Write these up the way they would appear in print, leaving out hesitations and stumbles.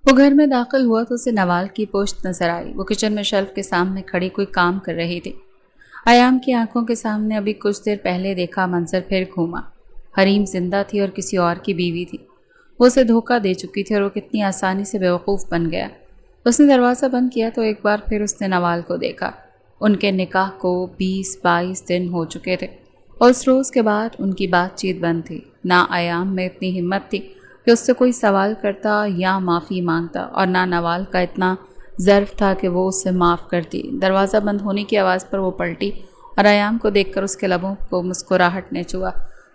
وہ گھر میں داخل ہوا تو اسے نوال کی پوشت نظر آئی۔ وہ کچن میں شیلف کے سامنے کھڑی کوئی کام کر رہی تھی۔ ایام کی آنکھوں کے سامنے ابھی کچھ دیر پہلے دیکھا منظر پھر گھوما۔ حریم زندہ تھی اور کسی اور کی بیوی تھی۔ وہ اسے دھوکہ دے چکی تھی اور وہ کتنی آسانی سے بیوقوف بن گیا۔ اس نے دروازہ بند کیا تو ایک بار پھر اس نے نوال کو دیکھا۔ ان کے نکاح کو 20-22 دن ہو چکے تھے اور اس روز کے بعد ان کی بات چیت بند تھی۔ نہ ایام میں اتنی ہمت تھی کہ اس سے کوئی سوال کرتا یا معافی مانگتا، اور نہ نوال کا اتنا ظرف تھا کہ وہ اسے معاف کرتی۔ دروازہ بند ہونے کی آواز پر وہ پلٹی اور ایام کو دیکھ کر اس کے لبوں کو مسکراہٹ نے چھوا۔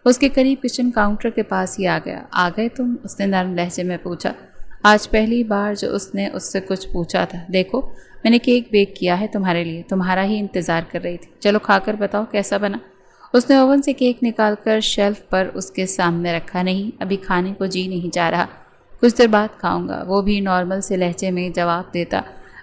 اس کے قریب کچن کاؤنٹر کے پاس ہی آ گیا۔ آ گئے تم؟ اس نے نرم لہجے میں پوچھا۔ آج پہلی بار جو اس نے اس سے کچھ پوچھا تھا۔ دیکھو میں نے کیک بیک کیا ہے تمہارے لیے، تمہارا ہی انتظار کر رہی تھی۔ چلو کھا کر بتاؤ کیسا بنا۔ اس نے اوون سے کیک نکال کر شیلف پر اس کے سامنے رکھا۔ نہیں، ابھی کھانے کو جی نہیں جا رہا، کچھ دیر بعد کھاؤں گا، وہ بھی نارمل سے لہجے میں جواب دیتا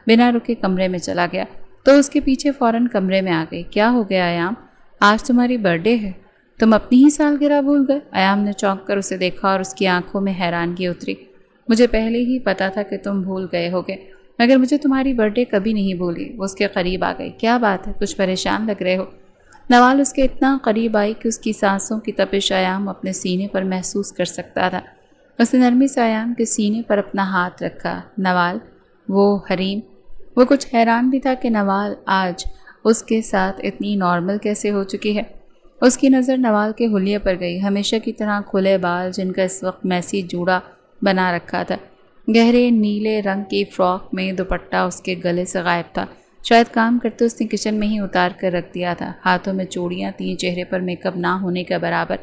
بنا رکے کمرے میں چلا گیا تو اس کے پیچھے فوراً کمرے میں آ گئی۔ کیا ہو گیا ایام؟ آج تمہاری برتھ ڈے ہے، تم اپنی ہی سالگرہ بھول گئے؟ ایام نے چونک کر اسے دیکھا اور اس کی آنکھوں میں حیرانگی اتری۔ مجھے پہلے ہی پتا تھا کہ تم بھول گئے ہوگے، مگر مجھے تمہاری برتھ ڈے کبھی نہیں بھولی۔ وہ اس کے قریب آ گئی۔ کیا بات ہے، کچھ پریشان لگ رہے ہو؟ نوال اس کے اتنا قریب آئی کہ اس کی سانسوں کی تپش ایام اپنے سینے پر محسوس کر سکتا تھا۔ اس نے نرمی سے ایام کے سینے پر اپنا ہاتھ رکھا۔ نوال، وہ حریم؟ وہ کچھ حیران بھی تھا کہ نوال آج اس کے ساتھ اتنی نارمل کیسے ہو چکی ہے۔ اس کی نظر نوال کے حلیے پر گئی، ہمیشہ کی طرح کھلے بال جن کا اس وقت میسی جوڑا بنا رکھا تھا، گہرے نیلے رنگ کی فراک میں دوپٹہ اس کے گلے سے غائب تھا، شاید کام کرتے اس نے کچن میں ہی اتار کر رکھ دیا تھا۔ ہاتھوں میں چوڑیاں تھیں، چہرے پر میک اپ نہ ہونے کے برابر۔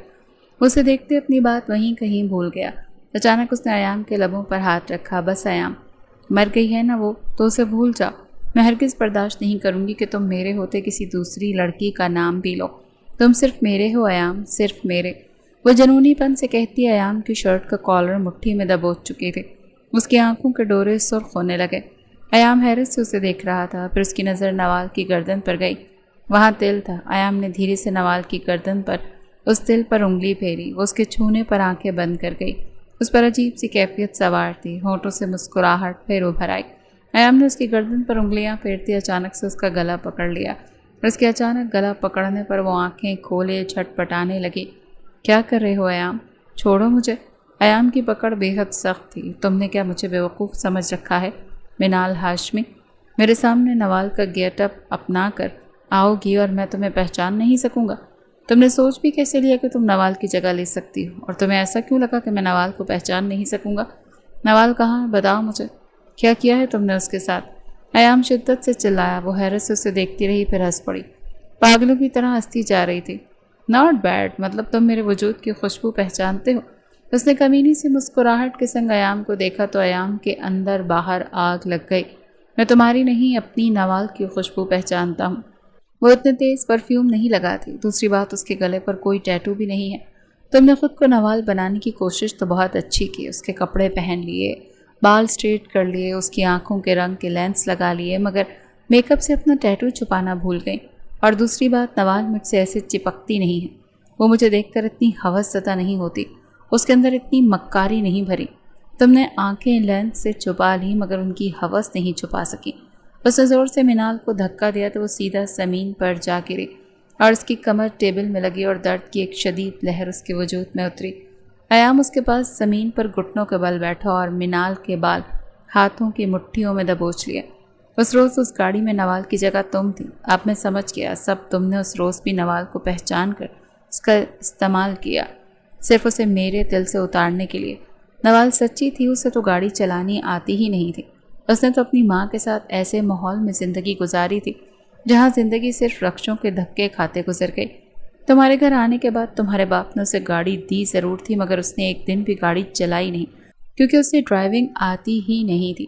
اسے دیکھتے اپنی بات وہیں کہیں بھول گیا۔ اچانک اس نے ایام کے لبوں پر ہاتھ رکھا۔ بس ایام، مر گئی ہے نا وہ، تو اسے بھول جاؤ۔ میں ہرگز برداشت نہیں کروں گی کہ تم میرے ہوتے کسی دوسری لڑکی کا نام بھی لو۔ تم صرف میرے ہو ایام، صرف میرے۔ وہ جنونی پن سے کہتی ایام کی شرٹ کا کالر مٹھی میں دبوچ چکی تھی۔ اس کی آنکھوں کے ڈورے سرخ ہونے لگے۔ ایام حیرت سے اسے دیکھ رہا تھا، پھر اس کی نظر نوال کی گردن پر گئی۔ وہاں تل تھا۔ ایام نے دھیرے سے نوال کی گردن پر اس تل پر انگلی پھیری۔ وہ اس کے چھونے پر آنکھیں بند کر گئی۔ اس پر عجیب سی کیفیت سوار تھی، ہونٹوں سے مسکراہٹ پھر ابھر آئی۔ ایام نے اس کی گردن پر انگلیاں پھیرتے اچانک سے اس کا گلا پکڑ لیا۔ اس کے اچانک گلا پکڑنے پر وہ آنکھیں کھولے چھٹ پٹانے لگی۔ کیا کر رہے ہو ایام؟ چھوڑو مجھے۔ ایام کی پکڑ بے حد سخت تھی۔ تم نے کیا مجھے بیوقوف سمجھ رکھا ہے منال ہاشمی؟ میرے سامنے نوال کا گیٹ اپ اپنا کر آؤ گی اور میں تمہیں پہچان نہیں سکوں گا؟ تم نے سوچ بھی کیسے لیا کہ تم نوال کی جگہ لے سکتی ہو؟ اور تمہیں ایسا کیوں لگا کہ میں نوال کو پہچان نہیں سکوں گا؟ نوال کہاں ہے؟ بتاؤ مجھے، کیا کیا ہے تم نے اس کے ساتھ؟ ایام شدت سے چلایا۔ وہ حیرت سے اسے دیکھتی رہی، پھر ہنس پڑی، پاگلوں کی طرح ہنستی جا رہی تھی۔ ناٹ بیڈ، مطلب تم میرے وجود کی خوشبو پہچانتے ہو؟ اس نے کمینی سی مسکراہٹ کے سنگ ایام کو دیکھا تو ایام کے اندر باہر آگ لگ گئی۔ میں تمہاری نہیں، اپنی نوال کی خوشبو پہچانتا ہوں۔ وہ اتنے تیز پرفیوم نہیں لگاتی۔ دوسری بات، اس کے گلے پر کوئی ٹیٹو بھی نہیں ہے۔ تم نے خود کو نوال بنانے کی کوشش تو بہت اچھی کی، اس کے کپڑے پہن لیے، بال سٹریٹ کر لیے، اس کی آنکھوں کے رنگ کے لینس لگا لیے، مگر میک اپ سے اپنا ٹیٹو چھپانا بھول گئی۔ اور دوسری بات، نوال مجھ سے ایسے چپکتی نہیں ہے، وہ مجھے دیکھ کر اتنی ہوس زدہ نہیں ہوتی، اس کے اندر اتنی مکاری نہیں بھری۔ تم نے آنکھیں لینس سے چھپا لی مگر ان کی ہوس نہیں چھپا سکی۔ اس نے زور سے منال کو دھکا دیا تو وہ سیدھا زمین پر جا گری اور اس کی کمر ٹیبل میں لگی اور درد کی ایک شدید لہر اس کے وجود میں اتری۔ ایام اس کے پاس زمین پر گھٹنوں کے بل بیٹھا اور منال کے بال ہاتھوں کی مٹھیوں میں دبوچ لیے۔ اس روز اس گاڑی میں نوال کی جگہ تم تھی۔ اب میں سمجھ گیا، سب تم نے اس روز بھی نوال کو پہچان کر اس کا استعمال کیا، صرف اسے میرے دل سے اتارنے کے لیے۔ نوال سچی تھی، اسے تو گاڑی چلانی آتی ہی نہیں تھی۔ اس نے تو اپنی ماں کے ساتھ ایسے ماحول میں زندگی گزاری تھی جہاں زندگی صرف رکشوں کے دھکے کھاتے گزر گئی۔ تمہارے گھر آنے کے بعد تمہارے باپ نے اسے گاڑی دی ضرور تھی مگر اس نے ایک دن بھی گاڑی چلائی نہیں، کیونکہ اسے ڈرائیونگ آتی ہی نہیں تھی۔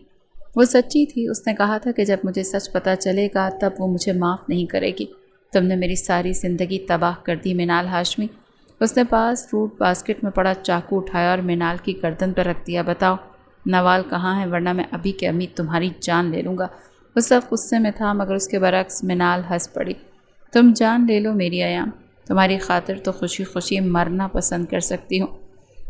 وہ سچی تھی، اس نے کہا تھا کہ جب مجھے سچ پتہ چلے گا تب وہ مجھے معاف نہیں کرے گی۔ تم نے میری ساری زندگی تباہ کر دی منال ہاشمی۔ اس نے پاس فروٹ باسکٹ میں پڑا چاقو اٹھایا اور منال کی گردن پر رکھ دیا۔ بتاؤ نوال کہاں ہے، ورنہ میں ابھی کے ابھی تمہاری جان لے لوں گا۔ وہ سخت غصے میں تھا مگر اس کے برعکس منال ہنس پڑی۔ تم جان لے لو میری ایام، تمہاری خاطر تو خوشی خوشی مرنا پسند کر سکتی ہوں۔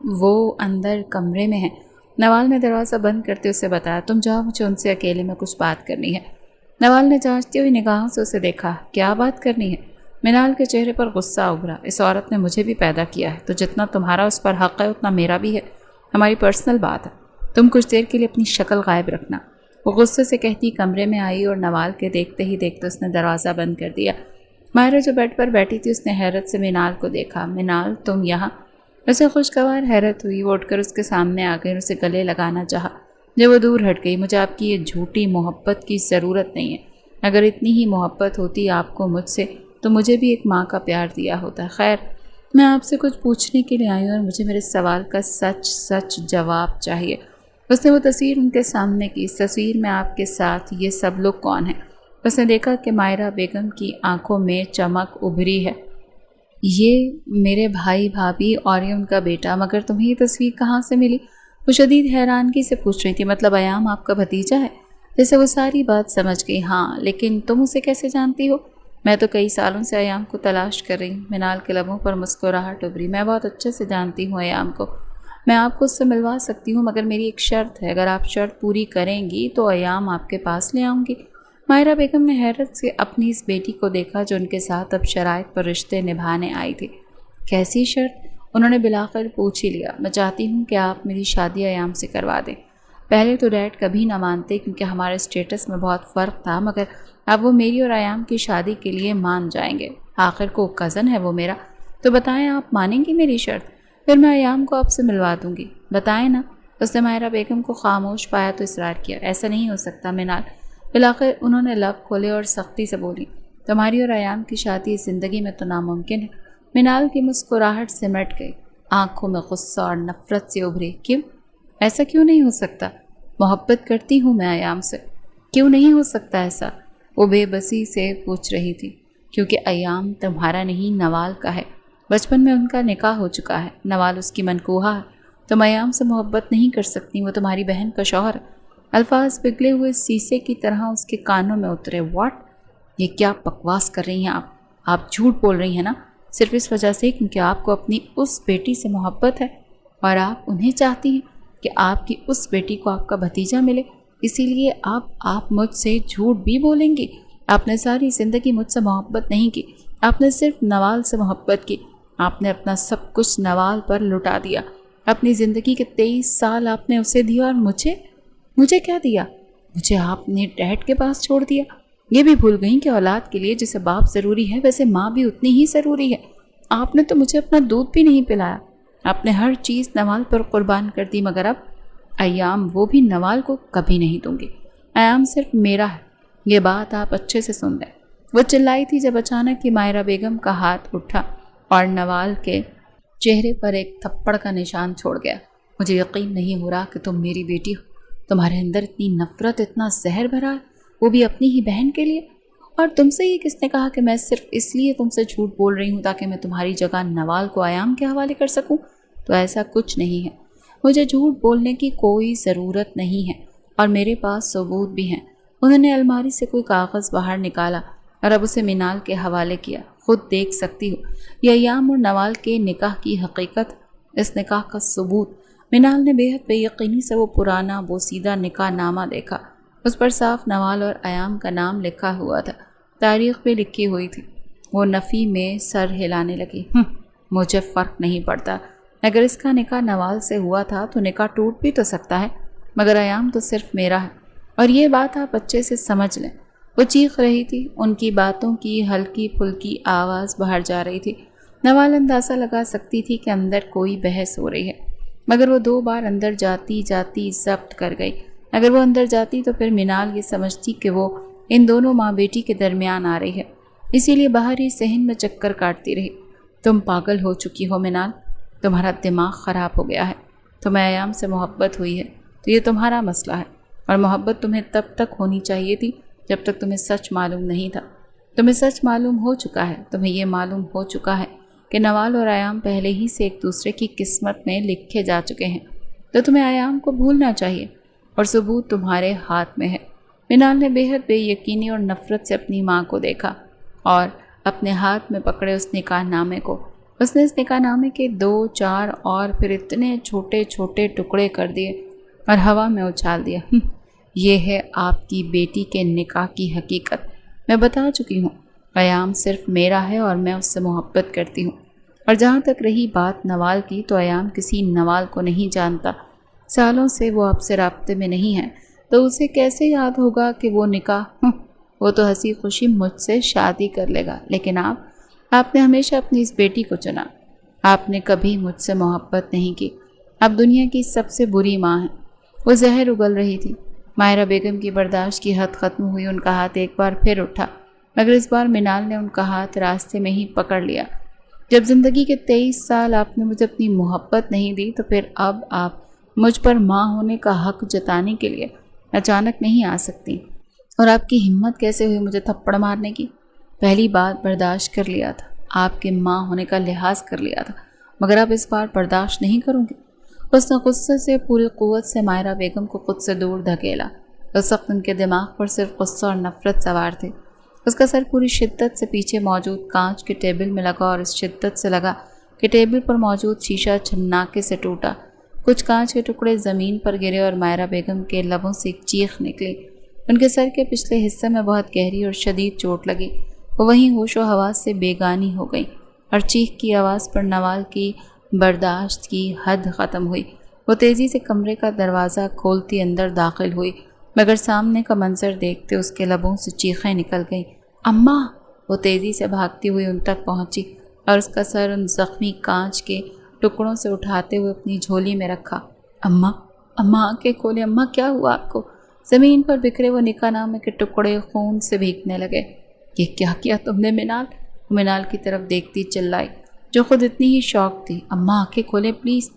وہ اندر کمرے میں ہیں۔ نوال نے دروازہ بند کرتے اسے بتایا، تم جاؤ، مجھے ان سے اکیلے میں کچھ بات کرنی ہے۔ نوال نے جانچتی ہوئی نگاہوں سے اسے دیکھا۔ کیا بات کرنی ہے؟ منال کے چہرے پر غصہ ابھرا۔ اس عورت نے مجھے بھی پیدا کیا ہے، تو جتنا تمہارا اس پر حق ہے اتنا میرا بھی ہے۔ ہماری پرسنل بات ہے، تم کچھ دیر کے لیے اپنی شکل غائب رکھنا۔ وہ غصے سے کہتی کمرے میں آئی اور نوال کے دیکھتے ہی دیکھتے اس نے دروازہ بند کر دیا۔ ماہرہ جو بیڈ پر بیٹھی تھی اس نے حیرت سے منال کو دیکھا۔ منال تم یہاں؟ اسے خوشگوار حیرت ہوئی۔ وہ اٹھ کر اس کے سامنے آ گئی اور اسے گلے لگانا چاہا، جب وہ دور ہٹ گئی۔ مجھے آپ کی یہ جھوٹی محبت کی ضرورت نہیں ہے۔ اگر اتنی ہی محبت ہوتی آپ کو مجھ سے تو مجھے بھی ایک ماں کا پیار دیا ہوتا۔ خیر، میں آپ سے کچھ پوچھنے کے لیے آئی ہوں اور مجھے میرے سوال کا سچ جواب چاہیے۔ اس نے وہ تصویر ان کے سامنے کی۔ اس تصویر میں آپ کے ساتھ یہ سب لوگ کون ہیں؟ اس نے دیکھا کہ ماہرہ بیگم کی آنکھوں میں چمک ابھری ہے۔ یہ میرے بھائی بھابھی اور یہ ان کا بیٹا، مگر تمہیں یہ تصویر کہاں سے ملی؟ وہ شدید حیرانگی سے پوچھ رہی تھی۔ مطلب ایام آپ کا بھتیجا ہے؟ جیسے وہ ساری بات سمجھ گئی۔ ہاں، لیکن تم اسے کیسے جانتی ہو؟ میں تو کئی سالوں سے ایام کو تلاش کر رہی ہوں۔ منال کے لبوں پر مسکراہٹ ابھری۔ میں بہت اچھے سے جانتی ہوں ایام کو، میں آپ کو اس سے ملوا سکتی ہوں، مگر میری ایک شرط ہے۔ اگر آپ شرط پوری کریں گی تو ایام آپ کے پاس لے آؤں گی۔ ماہرہ بیگم نے حیرت سے اپنی اس بیٹی کو دیکھا جو ان کے ساتھ اب شرائط پر رشتے نبھانے آئی تھی۔ کیسی شرط؟ انہوں نے بلاخر پوچھ ہی لیا۔ میں چاہتی ہوں کہ آپ میری شادی ایام سے کروا دیں۔ پہلے تو ڈیڈ کبھی نہ مانتے کیونکہ ہمارے اسٹیٹس میں بہت فرق تھا، مگر اب وہ میری اور ایام کی شادی کے لیے مان جائیں گے۔ آخر کو کزن ہے وہ میرا۔ تو بتائیں آپ مانیں گی میری شرط؟ پھر میں ایام کو آپ سے ملوا دوں گی۔ بتائیں نا۔ اس نے ماہرہ بیگم کو خاموش پایا تو اصرار کیا۔ ایسا نہیں ہو سکتا منال۔ بلاخر انہوں نے لب کھولے اور سختی سے بولی، تمہاری اور ایام کی شادی اس زندگی میں تو ناممکن ہے۔ منال کی مسکراہٹ سمٹ گئی، آنکھوں میں غصہ اور نفرت سے ابھری۔ کیوں؟ ایسا کیوں نہیں ہو سکتا؟ محبت کرتی ہوں میں ایام سے، کیوں نہیں ہو سکتا ایسا؟ وہ بے بسی سے پوچھ رہی تھی۔ کیونکہ ایام تمہارا نہیں نوال کا ہے، بچپن میں ان کا نکاح ہو چکا ہے، نوال اس کی منکوحہ ہے۔ تم ایام سے محبت نہیں کر سکتی، وہ تمہاری بہن کا شوہر ہے۔ الفاظ پگھلے ہوئے سیسے کی طرح اس کے کانوں میں اترے۔ واٹ؟ یہ کیا بکواس کر رہی ہیں آپ جھوٹ بول رہی ہیں نا، صرف اس وجہ سے کیونکہ آپ کو اپنی اس بیٹی سے محبت ہے اور آپ انہیں چاہتی ہیں کہ آپ کی اس بیٹی کو آپ کا بھتیجا ملے، اسی لیے آپ مجھ سے جھوٹ بھی بولیں گی؟ آپ نے ساری زندگی مجھ سے محبت نہیں کی، آپ نے صرف نوال سے محبت کی۔ آپ نے اپنا سب کچھ نوال پر لٹا دیا، اپنی زندگی کے 23 سال آپ نے اسے دیا، اور مجھے کیا دیا؟ مجھے آپ نے ڈیڈ کے پاس چھوڑ دیا۔ یہ بھی بھول گئیں کہ اولاد کے لیے جسے باپ ضروری ہے ویسے ماں بھی اتنی ہی ضروری ہے۔ آپ نے تو مجھے اپنا دودھ بھی نہیں پلایا، آپ نے ہر چیز نوال پر قربان کر دی، مگر اب ایام وہ بھی نوال کو کبھی نہیں دوں گی۔ ایام صرف میرا ہے، یہ بات آپ اچھے سے سن لیں۔ وہ چلائی تھی جب اچانک ہی ماہرہ بیگم کا ہاتھ اٹھا اور نوال کے چہرے پر ایک تھپڑ کا نشان چھوڑ گیا۔ مجھے یقین نہیں ہو رہا کہ تم میری بیٹی ہو، تمہارے اندر اتنی نفرت، اتنا زہر بھرا ہے، وہ بھی اپنی ہی بہن کے لیے۔ اور تم سے یہ کس نے کہا کہ میں صرف اس لیے تم سے جھوٹ بول رہی ہوں تاکہ میں تمہاری جگہ نوال کو ایام کے حوالے کر سکوں؟ تو ایسا کچھ نہیں ہے، مجھے جھوٹ بولنے کی کوئی ضرورت نہیں ہے، اور میرے پاس ثبوت بھی ہیں۔ انہوں نے الماری سے کوئی کاغذ باہر نکالا اور اب اسے منال کے حوالے کیا۔ خود دیکھ سکتی ہو، یہ ایام اور نوال کے نکاح کی حقیقت، اس نکاح کا ثبوت۔ منال نے بے حد بے یقینی سے وہ پرانا بوسیدہ نکاح نامہ دیکھا۔ اس پر صاف نوال اور ایام کا نام لکھا ہوا تھا، تاریخ بھی لکھی ہوئی تھی۔ وہ نفی میں سر ہلانے لگی۔ مجھے فرق نہیں پڑتا، اگر اس کا نکاح نوال سے ہوا تھا تو نکاح ٹوٹ بھی تو سکتا ہے، مگر ایام تو صرف میرا ہے، اور یہ بات آپ اچھے سے سمجھ لیں۔ وہ چیخ رہی تھی، ان کی باتوں کی ہلکی پھلکی آواز باہر جا رہی تھی۔ نوال اندازہ لگا سکتی تھی کہ اندر کوئی بحث ہو رہی ہے، مگر وہ 2 بار اندر جاتی ضبط کر گئی۔ اگر وہ اندر جاتی تو پھر منال یہ سمجھتی کہ وہ ان دونوں ماں بیٹی کے درمیان آ رہی ہے، اسی لیے باہر ہی صحن میں چکر کاٹتی رہی۔ تم پاگل ہو چکی ہو منال، تمہارا دماغ خراب ہو گیا ہے۔ تمہیں ایام سے محبت ہوئی ہے تو یہ تمہارا مسئلہ ہے، اور محبت تمہیں تب تک ہونی چاہیے تھی جب تک تمہیں سچ معلوم نہیں تھا۔ تمہیں سچ معلوم ہو چکا ہے، تمہیں یہ معلوم ہو چکا ہے کہ نوال اور ایام پہلے ہی سے ایک دوسرے کی قسمت میں لکھے جا چکے ہیں، تو تمہیں ایام کو بھولنا چاہیے، اور ثبوت تمہارے ہاتھ میں ہے۔ منال نے بے حد بے یقینی اور نفرت سے اپنی ماں کو دیکھا اور اپنے ہاتھ میں پکڑے اس نکاح نامے کو اس نے اس نکاح نامے کے 2 4 اور پھر اتنے چھوٹے چھوٹے ٹکڑے کر دیے اور ہوا میں اچھال دیا۔ یہ ہے آپ کی بیٹی کے نکاح کی حقیقت۔ میں بتا چکی ہوں، ایام صرف میرا ہے اور میں اس سے محبت کرتی ہوں۔ اور جہاں تک رہی بات نوال کی، تو ایام کسی نوال کو نہیں جانتا، سالوں سے وہ آپ سے رابطے میں نہیں ہے، تو اسے کیسے یاد ہوگا کہ وہ نکاح وہ تو ہنسی خوشی مجھ سے شادی کر لے گا، لیکن آپ نے ہمیشہ اپنی اس بیٹی کو چنا۔ آپ نے کبھی مجھ سے محبت نہیں کی۔ آپ دنیا کی سب سے بری ماں ہیں۔ وہ زہر اگل رہی تھی۔ ماہرہ بیگم کی برداشت کی حد ختم ہوئی۔ ان کا ہاتھ ایک بار پھر اٹھا، مگر اس بار منال نے ان کا ہاتھ راستے میں ہی پکڑ لیا۔ جب زندگی کے 23 سال آپ نے مجھے اپنی محبت نہیں دی، تو پھر اب آپ مجھ پر ماں ہونے کا حق جتانے کے لیے اچانک نہیں آ سکتی۔ اور آپ کی ہمت کیسے ہوئی مجھے تھپڑ مارنے کی؟ پہلی بات برداشت کر لیا تھا، آپ کے ماں ہونے کا لحاظ کر لیا تھا، مگر اب اس بار برداشت نہیں کروں گی۔ اس نے غصے سے پوری قوت سے ماہرہ بیگم کو خود سے دور دھکیلا۔ اس وقت ان کے دماغ پر صرف غصہ اور نفرت سوار تھے۔ اس کا سر پوری شدت سے پیچھے موجود کانچ کے ٹیبل میں لگا اور اس شدت سے لگا کہ ٹیبل پر موجود شیشہ چھناکے سے ٹوٹا۔ کچھ کانچ کے ٹکڑے زمین پر گرے اور ماہرہ بیگم کے لبوں سے ایک چیخ نکلی۔ ان کے سر کے پچھلے حصے میں بہت گہری اور شدید چوٹ لگی۔ وہ وہیں ہوش و حواس سے بیگانی ہو گئی اور چیخ کی آواز پر نوال کی برداشت کی حد ختم ہوئی۔ وہ تیزی سے کمرے کا دروازہ کھولتی اندر داخل ہوئی، مگر سامنے کا منظر دیکھتے اس کے لبوں سے چیخیں نکل گئیں۔ اماں! وہ تیزی سے بھاگتی ہوئی ان تک پہنچی اور اس کا سر ان زخمی کانچ کے ٹکڑوں سے اٹھاتے ہوئے اپنی جھولی میں رکھا۔ اماں! اماں آنکھیں کھولے۔ اماں کیا ہوا آپ کو؟ زمین پر بکھرے وہ نکاح نامے کے ٹکڑے خون سے بھیگنے لگے۔ یہ کیا تم نے منال؟ منال کی طرف دیکھتی چلائی، جو خود اتنی ہی شوق تھی۔ اماں آنکھیں کھولے پلیز۔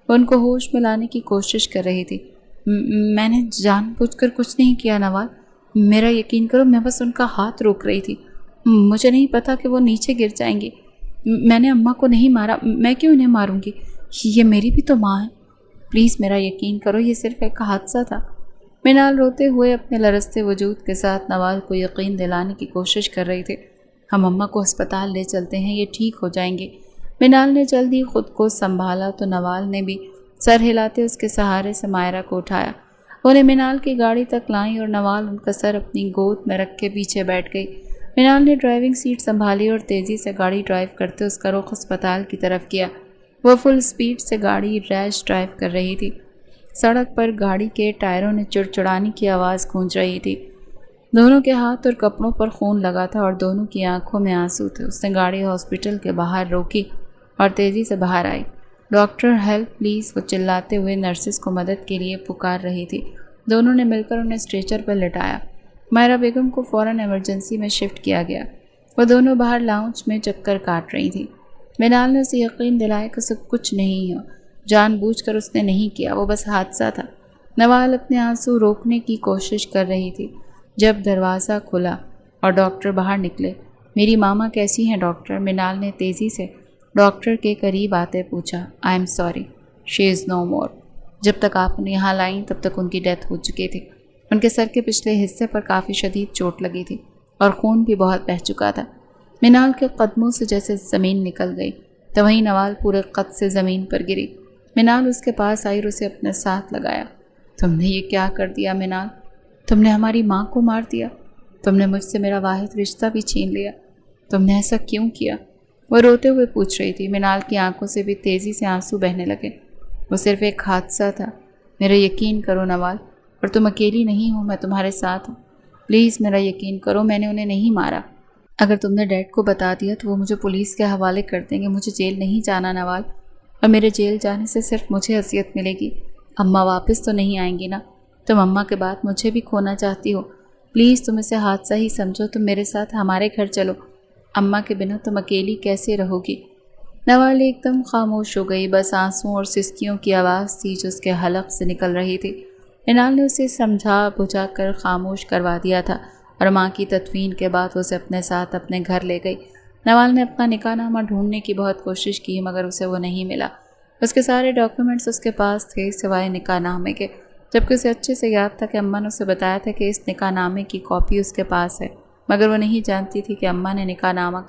وہ ان کو ہوش میں لانے کی کوشش کر رہی تھی۔ میں نے جان بوجھ کر کچھ نہیں کیا نوال، میرا یقین کرو، میں بس ان کا ہاتھ روک رہی تھی۔ مجھے نہیں پتا کہ وہ نیچے گر جائیں گی۔ میں نے اماں کو نہیں مارا، میں کیوں انہیں ماروں گی؟ یہ میری بھی تو ماں ہے، پلیز میرا یقین کرو، یہ صرف ایک حادثہ تھا۔ منال روتے ہوئے اپنے لرزتے وجود کے ساتھ نوال کو یقین دلانے کی کوشش کر رہی تھی۔ ہم اماں کو ہسپتال لے چلتے ہیں، یہ ٹھیک ہو جائیں گے۔ منال نے جلدی خود کو سنبھالا تو نوال نے بھی سر ہلاتے اس کے سہارے سے ماہرہ کو اٹھایا۔ انہیں منال کی گاڑی تک لائیں اور نوال ان کا سر اپنی گود میں رکھ کے پیچھے بیٹھ گئی۔ منال نے ڈرائیونگ سیٹ سنبھالی اور تیزی سے گاڑی ڈرائیو کرتے اس کا رخ ہسپتال کی طرف کیا۔ وہ فل سپیڈ سے گاڑی ریش ڈرائیو کر رہی تھی۔ سڑک پر گاڑی کے ٹائروں نے چڑچڑانے کی آواز گونج رہی تھی۔ دونوں کے ہاتھ اور کپڑوں پر خون لگا تھا اور دونوں کی آنکھوں میں آنسو تھے۔ اس نے گاڑی ہاسپٹل کے باہر روکی اور تیزی سے باہر آئی۔ Doctor help please! وہ چلاتے ہوئے نرسز کو مدد کے لیے پکار رہی تھی۔ دونوں نے مل کر انہیں اسٹریچر پر لٹایا۔ ماہرہ بیگم کو فوراً ایمرجنسی میں شفٹ کیا گیا۔ وہ دونوں باہر لاؤنج میں چکر کاٹ رہی تھیں۔ منال نے اسے یقین دلایا کہ اسے کچھ نہیں ہو، جان بوجھ کر اس نے نہیں کیا، وہ بس حادثہ تھا۔ نوال اپنے آنسو روکنے کی کوشش کر رہی تھی جب دروازہ کھلا اور ڈاکٹر باہر نکلے۔ میری ماما کیسی ہیں ڈاکٹر؟ منال نے تیزی سے ڈاکٹر کے قریب آتے پوچھا۔ آئی ایم سوری، شی از نو مور۔ جب تک آپ انہیں یہاں لائیں تب تک ان کی ڈیتھ ہو چکی تھی۔ ان کے سر کے پچھلے حصے پر کافی شدید چوٹ لگی تھی اور خون بھی بہت بہہ چکا تھا۔ منال کے قدموں سے جیسے زمین نکل گئی تو وہیں نوال پورے قد سے زمین پر گری۔ منال اس کے پاس آئی اور اسے اپنے ساتھ لگایا۔ تم نے یہ کیا کر دیا منال؟ تم نے ہماری ماں کو مار دیا، تم نے مجھ سے میرا واحد رشتہ بھی چھین لیا، تم نے ایسا کیوں کیا؟ وہ روتے ہوئے پوچھ رہی تھی۔ منال کی آنکھوں سے بھی تیزی سے آنسو بہنے لگے۔ وہ صرف ایک حادثہ تھا، میرا یقین کرو نوال، اور تم اکیلی نہیں ہو، میں تمہارے ساتھ ہوں، پلیز میرا یقین کرو، میں نے انہیں نہیں مارا۔ اگر تم نے ڈیڈ کو بتا دیا تو وہ مجھے پولیس کے حوالے کر دیں گے۔ مجھے جیل نہیں جانا نوال، اور میرے جیل جانے سے صرف مجھے اذیت ملے گی۔ اماں واپس تو نہیں آئیں گی نا؟ تم اماں کے بعد مجھے بھی کھونا چاہتی ہو؟ پلیز تم اسے حادثہ ہی سمجھو، تم میرے ساتھ ہمارے گھر چلو، اماں کے بنا تم اکیلی کیسے رہو گی؟ نوال ایک دم خاموش ہو گئی، بس آنسوں اور سسکیوں کی آواز تھی جو اس کے حلق سے نکل رہی تھی۔ منال نے اسے سمجھا بجھا کر خاموش کروا دیا تھا اور ماں کی تدفین کے بعد اسے اپنے ساتھ اپنے گھر لے گئی۔ نوال نے اپنا نکاح نامہ ڈھونڈنے کی بہت کوشش کی مگر اسے وہ نہیں ملا۔ اس کے سارے ڈاکیومنٹس اس کے پاس تھے سوائے نکاح نامے کے، جبکہ اسے اچھے سے یاد تھا کہ اماں نے اسے بتایا تھا کہ اس نکاح نامے کی کاپی اس کے پاس ہے، مگر وہ نہیں جانتی تھی کہ اماں نے نکاح نامہ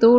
2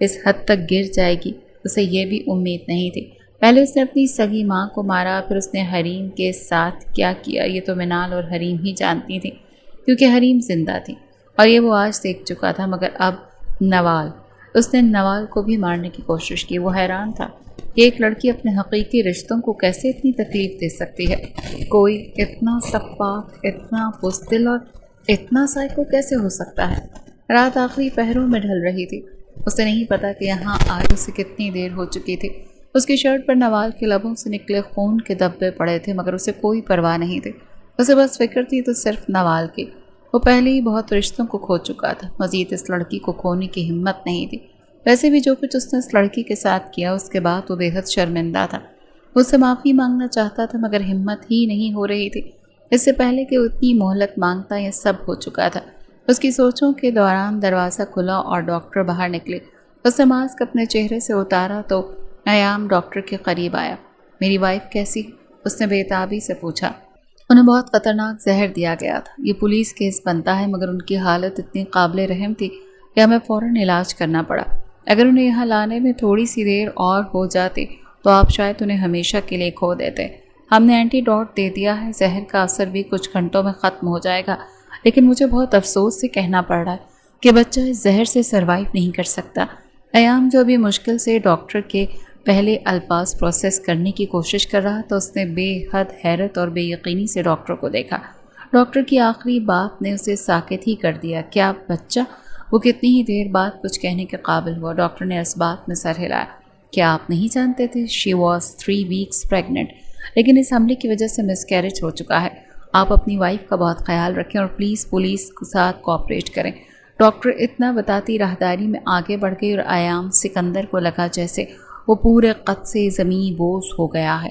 اس حد تک گر جائے گی اسے یہ بھی امید نہیں تھی۔ پہلے اس نے اپنی سگی ماں کو مارا، پھر اس نے حریم کے ساتھ کیا کیا یہ تو منال اور حریم ہی جانتی تھیں، کیونکہ حریم زندہ تھی اور یہ وہ آج دیکھ چکا تھا۔ مگر اب نوال، اس نے نوال کو بھی مارنے کی کوشش کی۔ وہ حیران تھا کہ ایک لڑکی اپنے حقیقی رشتوں کو کیسے اتنی تکلیف دے سکتی ہے۔ کوئی اتنا سفاک، اتنا بزدل اور اتنا سائیکو کیسے ہو سکتا ہے؟ رات آخری پہروں میں ڈھل رہی تھی۔ اسے نہیں پتا کہ یہاں آئے سے کتنی دیر ہو چکی تھی۔ اس کی شرٹ پر نوال کے لبوں سے نکلے خون کے دھبے پڑے تھے، مگر اسے کوئی پرواہ نہیں تھی۔ اسے بس فکر تھی تو صرف نوال کی۔ وہ پہلے ہی بہت رشتوں کو کھو چکا تھا، مزید اس لڑکی کو کھونے کی ہمت نہیں تھی۔ ویسے بھی جو کچھ اس نے اس لڑکی کے ساتھ کیا اس کے بعد وہ بے حد شرمندہ تھا۔ وہ اس سے معافی مانگنا چاہتا تھا مگر ہمت ہی نہیں ہو رہی تھی۔ اس سے پہلے کہ وہ اتنی مہلت مانگتا یہ سب ہو چکا تھا۔ اس کی سوچوں کے دوران دروازہ کھلا اور ڈاکٹر باہر نکلے۔ اس نے ماسک اپنے چہرے سے اتارا تو ایام ڈاکٹر کے قریب آیا۔ میری وائف کیسی؟ اس نے بے تابی سے پوچھا۔ انہیں بہت خطرناک زہر دیا گیا تھا۔ یہ پولیس کیس بنتا ہے مگر ان کی حالت اتنی قابل رحم تھی کہ ہمیں فوراً علاج کرنا پڑا۔ اگر انہیں یہاں لانے میں تھوڑی سی دیر اور ہو جاتی تو آپ شاید انہیں ہمیشہ کے لیے کھو دیتے۔ ہم نے اینٹی ڈوٹ دے دیا ہے، زہر کا اثر بھی کچھ گھنٹوں میں ختم ہو جائے گا، لیکن مجھے بہت افسوس سے کہنا پڑ رہا ہے کہ بچہ اس زہر سے سروائیو نہیں کر سکتا۔ ایام جو بھی مشکل سے ڈاکٹر کے پہلے الفاظ پروسیس کرنے کی کوشش کر رہا تو اس نے بے حد حیرت اور بے یقینی سے ڈاکٹر کو دیکھا۔ ڈاکٹر کی آخری بات نے اسے ساکت ہی کر دیا۔ کیا بچہ؟ وہ کتنی ہی دیر بعد کچھ کہنے کے قابل ہوا۔ ڈاکٹر نے اس بات میں سر ہلایا۔ کیا آپ نہیں جانتے تھے؟ شی واز 3 weeks pregnant، لیکن اس حملے کی وجہ سے مس کیریج ہو چکا ہے۔ آپ اپنی وائف کا بہت خیال رکھیں اور پلیز پولیس کے ساتھ کوآپریٹ کریں۔ ڈاکٹر اتنا بتاتی راہداری میں آگے بڑھ گئی اور ایام سکندر کو لگا جیسے وہ پورے قد سے زمین بوس ہو گیا ہے۔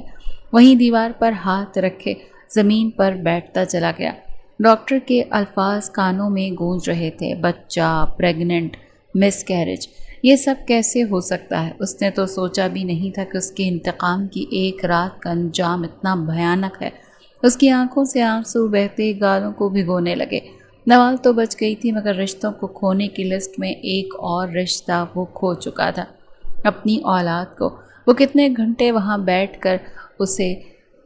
وہیں دیوار پر ہاتھ رکھے زمین پر بیٹھتا چلا گیا۔ ڈاکٹر کے الفاظ کانوں میں گونج رہے تھے۔ بچہ، پریگننٹ، مس کیریج، یہ سب کیسے ہو سکتا ہے؟ اس نے تو سوچا بھی نہیں تھا کہ اس کے انتقام کی ایک رات کا انجام اتنا بھیانک ہے۔ اس کی آنکھوں سے آنسو بہتے گالوں کو بھگونے لگے۔ نوال تو بچ گئی تھی مگر رشتوں کو کھونے کی لسٹ میں ایک اور رشتہ وہ کھو چکا تھا، اپنی اولاد کو۔ وہ کتنے گھنٹے وہاں بیٹھ کر اسے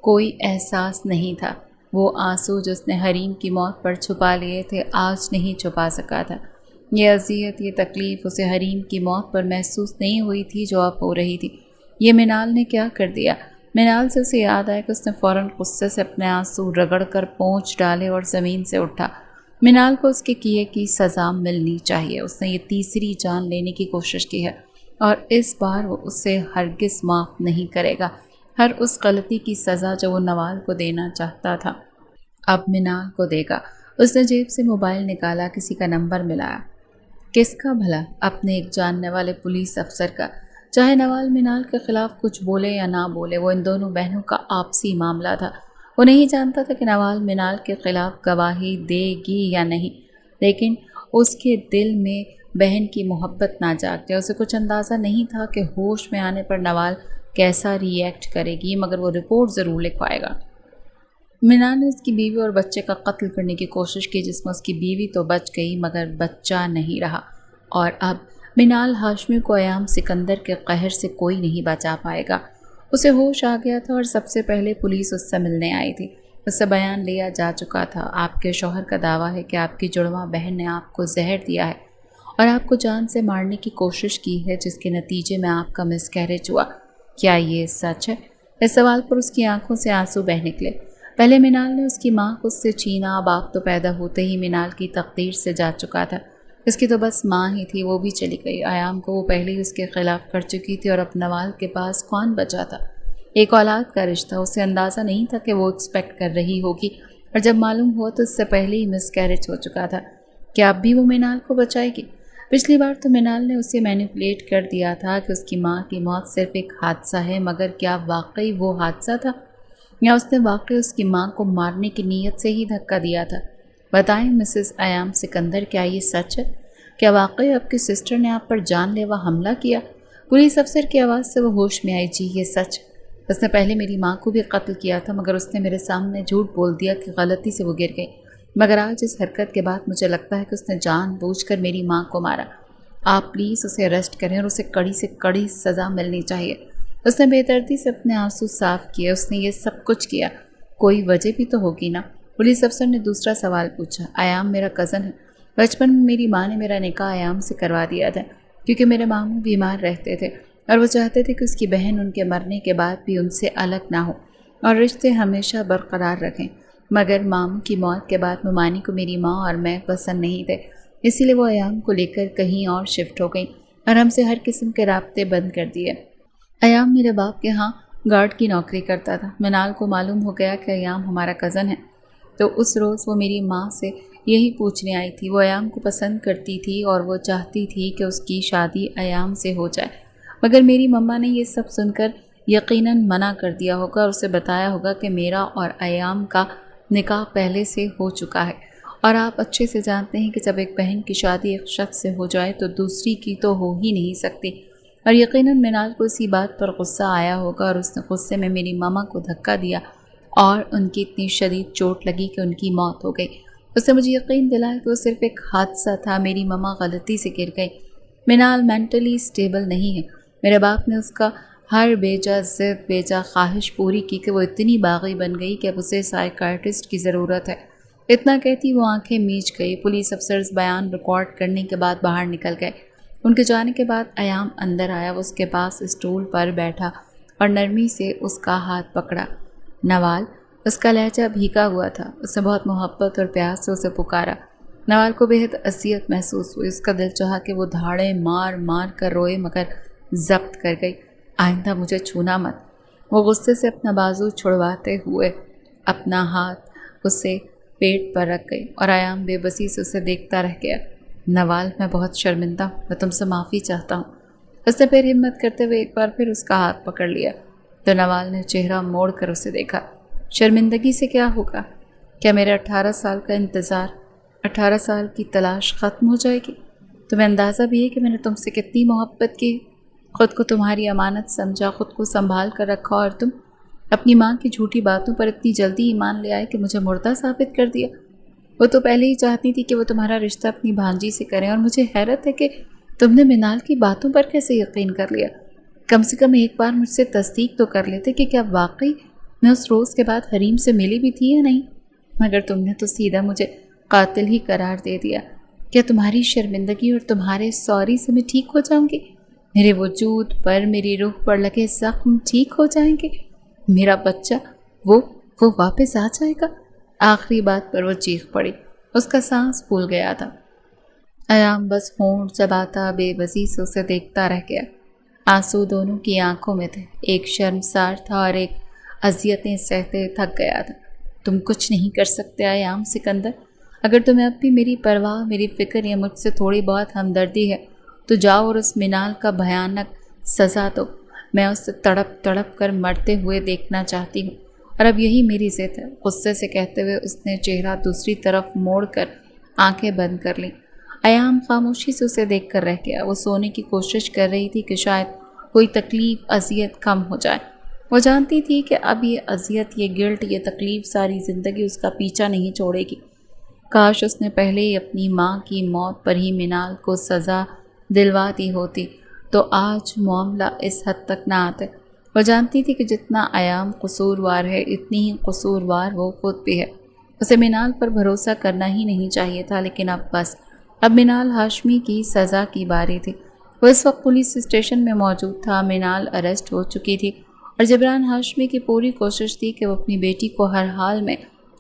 کوئی احساس نہیں تھا۔ وہ آنسو جس نے حریم کی موت پر چھپا لیے تھے آج نہیں چھپا سکا تھا۔ یہ اذیت، یہ تکلیف اسے حریم کی موت پر محسوس نہیں ہوئی تھی جو اب ہو رہی تھی۔ یہ منال نے کیا کر دیا؟ منال سے اسے یاد آیا کہ اس نے فوراً غصے سے اپنے آنسو رگڑ کر پونچھ ڈالے اور زمین سے اٹھا۔ منال کو اس کے کیے کی سزا ملنی چاہیے۔ اس نے یہ تیسری جان لینے کی کوشش کی ہے اور اس بار وہ اسے ہرگز معاف نہیں کرے گا۔ ہر اس غلطی کی سزا جو وہ نوال کو دینا چاہتا تھا اب منال کو دے گا۔ اس نے جیب سے موبائل نکالا، کسی کا نمبر ملایا۔ کس کا بھلا؟ اپنے ایک جاننے والے پولیس افسر کا۔ چاہے نوال منال کے خلاف کچھ بولے یا نہ بولے، وہ ان دونوں بہنوں کا آپسی معاملہ تھا۔ وہ نہیں جانتا تھا کہ نوال منال کے خلاف گواہی دے گی یا نہیں، لیکن اس کے دل میں بہن کی محبت نہ جاگ جائے۔ اسے کچھ اندازہ نہیں تھا کہ ہوش میں آنے پر نوال کیسا ری ایکٹ کرے گی، مگر وہ رپورٹ ضرور لکھوائے گا۔ منال نے اس کی بیوی اور بچے کا قتل کرنے کی کوشش کی، جس میں اس کی بیوی تو بچ گئی مگر بچہ نہیں رہا، اور اب منال ہاشمی کو ایام سکندر کے قہر سے کوئی نہیں بچا پائے گا۔ اسے ہوش آ گیا تھا اور سب سے پہلے پولیس اس سے ملنے آئی تھی۔ اس سے بیان لیا جا چکا تھا۔ آپ کے شوہر کا دعویٰ ہے کہ آپ کی جڑواں بہن نے آپ کو زہر دیا ہے اور آپ کو جان سے مارنے کی کوشش کی ہے، جس کے نتیجے میں آپ کا مس کیریج ہوا۔ کیا یہ سچ ہے؟ اس سوال پر اس کی آنکھوں سے آنسو بہہ نکلے۔ پہلے منال نے اس کی ماں کو اس سے چھینا، باپ تو پیدا ہوتے ہی منال کی تقدیر سے جا چکا تھا۔ اس کی تو بس ماں ہی تھی، وہ بھی چلی گئی۔ ایام کو وہ پہلے ہی اس کے خلاف کر چکی تھی اور اب نوال کے پاس کون بچا تھا؟ ایک اولاد کا رشتہ۔ اسے اندازہ نہیں تھا کہ وہ ایکسپیکٹ کر رہی ہوگی، اور جب معلوم ہوا تو اس سے پہلے ہی مس کیریج ہو چکا تھا۔ کیا اب بھی وہ منال کو بچائے گی؟ پچھلی بار تو منال نے اسے مینیپولیٹ کر دیا تھا کہ اس کی ماں کی موت صرف ایک حادثہ ہے، مگر کیا واقعی وہ حادثہ تھا یا اس نے واقعی اس کی ماں کو مارنے کی نیت سے ہی دھکا دیا تھا؟ بتائیں مسز ایام سکندر، کیا یہ سچ ہے؟ کیا واقعی آپ کی سسٹر نے آپ پر جان لیوا حملہ کیا؟ پولیس افسر کی آواز سے وہ ہوش میں آئی۔ جی یہ سچ۔ اس نے پہلے میری ماں کو بھی قتل کیا تھا مگر اس نے میرے سامنے جھوٹ بول دیا کہ غلطی سے وہ گر گئی، مگر آج اس حرکت کے بعد مجھے لگتا ہے کہ اس نے جان بوجھ کر میری ماں کو مارا۔ آپ پلیز اسے اریسٹ کریں اور اسے کڑی سے کڑی سزا ملنی چاہیے۔ اس نے بے دردی سے اپنے آنسو صاف کیے۔ اس نے یہ سب کچھ کیا، کوئی وجہ بھی تو ہوگی نا۔ پولیس افسر نے دوسرا سوال پوچھا۔ ایام میرا کزن ہے۔ بچپن میں میری ماں نے میرا نکاح ایام سے کروا دیا تھا کیونکہ میرے ماموں بیمار رہتے تھے اور وہ چاہتے تھے کہ اس کی بہن ان کے مرنے کے بعد بھی ان سے الگ نہ ہو اور رشتے ہمیشہ برقرار رکھیں، مگر ماموں کی موت کے بعد ممانی کو میری ماں اور میں پسند نہیں تھے، اسی لیے وہ ایام کو لے کر کہیں اور شفٹ ہو گئیں اور ہم سے ہر قسم کے رابطے بند کر دیے۔ ایام میرے باپ کے ہاں گارڈ کی نوکری کرتا تھا۔ منال کو معلوم ہو گیا کہ ایام ہمارا کزن ہے تو اس روز وہ میری ماں سے یہی پوچھنے آئی تھی۔ وہ ایام کو پسند کرتی تھی اور وہ چاہتی تھی کہ اس کی شادی ایام سے ہو جائے، مگر میری مما نے یہ سب سن کر یقیناً منع کر دیا ہوگا اور اسے بتایا ہوگا کہ میرا اور ایام کا نکاح پہلے سے ہو چکا ہے، اور آپ اچھے سے جانتے ہیں کہ جب ایک بہن کی شادی ایک شخص سے ہو جائے تو دوسری کی تو ہو ہی نہیں سکتی، اور یقیناً منال کو اسی بات پر غصہ آیا ہوگا اور اس نے غصے میں میری ماما کو دھکا دیا اور ان کی اتنی شدید چوٹ لگی کہ ان کی موت ہو گئی۔ اس نے مجھے یقین دلایا کہ وہ صرف ایک حادثہ تھا، میری ماما غلطی سے گر گئی۔ منال مینٹلی اسٹیبل نہیں ہے۔ میرے باپ نے اس کا ہر بیجا ضد بیجا خواہش پوری کی کہ وہ اتنی باغی بن گئی کہ اب اسے سائیکائٹرسٹ کی ضرورت ہے۔ اتنا کہتی وہ آنکھیں میچ گئی۔ پولیس افسرز بیان ریکارڈ کرنے کے بعد باہر نکل گئے۔ ان کے جانے کے بعد ایام اندر آیا۔ وہ اس کے پاس اسٹول پر بیٹھا اور نرمی سے اس کا ہاتھ پکڑا۔ نوال، اس کا لہجہ بھیگا ہوا تھا۔ اس نے بہت محبت اور پیار سے اسے پکارا۔ نوال کو بہت اذیت محسوس ہوئی۔ اس کا دل چاہا کہ وہ دھاڑے مار مار کر روئے، مگر ضبط کر گئی۔ آئندہ مجھے چھونا مت۔ وہ غصے سے اپنا بازو چھڑواتے ہوئے اپنا ہاتھ اسے پیٹ پر رکھ گئی اور ایام بے بسی سے اسے دیکھتا رہ گیا۔ نوال، میں بہت شرمندہ ہوں، میں تم سے معافی چاہتا ہوں۔ اس نے پھر ہمت کرتے ہوئے ایک بار پھر اس کا ہاتھ پکڑ لیا تو نوال نے چہرہ موڑ کر اسے دیکھا۔ شرمندگی سے کیا ہوگا؟ کیا میرا 18 سال کا انتظار، 18 سال کی تلاش ختم ہو جائے گی؟ تمہیں اندازہ بھی ہے کہ میں نے تم سے کتنی محبت کی، خود کو تمہاری امانت سمجھا، خود کو سنبھال کر رکھا، اور تم اپنی ماں کی جھوٹی باتوں پر اتنی جلدی ایمان لے آئے کہ مجھے مردہ ثابت کر دیا۔ وہ تو پہلے ہی چاہتی تھی کہ وہ تمہارا رشتہ اپنی بھانجی سے کریں، اور مجھے حیرت ہے کہ تم نے منال کی باتوں پر کیسے یقین کر لیا۔ کم سے کم ایک بار مجھ سے تصدیق تو کر لیتے کہ کیا واقعی میں اس روز کے بعد حریم سے ملی بھی تھی یا نہیں، مگر تم نے تو سیدھا مجھے قاتل ہی قرار دے دیا۔ کیا تمہاری شرمندگی اور تمہارے سوری سے میں ٹھیک ہو جاؤں گی؟ میرے وجود پر، میری روح پر لگے زخم ٹھیک ہو جائیں گے؟ میرا بچہ وہ واپس آ جائے گا؟ آخری بات پر وہ چیخ پڑی۔ اس کا سانس پھول گیا تھا۔ ایام بس ہونٹ چباتا بے بسی سے اسے دیکھتا رہ گیا۔ آنسو دونوں کی آنکھوں میں تھے، ایک شرمسار تھا اور ایک اذیتیں سہتے تھک گیا تھا۔ تم کچھ نہیں کر سکتے ایام سکندر؟ اگر تمہیں اب بھی میری پرواہ، میری فکر یا مجھ سے تھوڑی بہت ہمدردی ہے تو جاؤ اور اس منال کا بھیانک سزا دو۔ میں اسے تڑپ تڑپ کر مرتے ہوئے دیکھنا چاہتی ہوں، اور اب یہی میری ضد ہے۔ غصے سے کہتے ہوئے اس نے چہرہ دوسری طرف موڑ کر آنکھیں بند کر لیں۔ ایام خاموشی سے اسے دیکھ کر رہ گیا۔ وہ سونے کی کوشش کر رہی تھی کہ شاید کوئی تکلیف، اذیت کم ہو جائے۔ وہ جانتی تھی کہ اب یہ اذیت، یہ گلٹ، یہ تکلیف ساری زندگی اس کا پیچھا نہیں چھوڑے گی۔ کاش اس نے پہلے ہی اپنی ماں کی موت پر ہی منال کو سزا دلوا دی ہوتی تو آج معاملہ اس حد تک نہ آتے۔ وہ جانتی تھی کہ جتنا ایام قصوروار ہے اتنی ہی قصوروار وہ خود بھی ہے۔ اسے منال پر بھروسہ کرنا ہی نہیں چاہیے تھا، لیکن اب منال ہاشمی کی سزا کی باری تھی۔ وہ اس وقت پولیس اسٹیشن میں موجود تھا۔ منال اریسٹ ہو چکی تھی اور جبران ہاشمی کی پوری کوشش تھی کہ وہ اپنی بیٹی کو ہر حال میں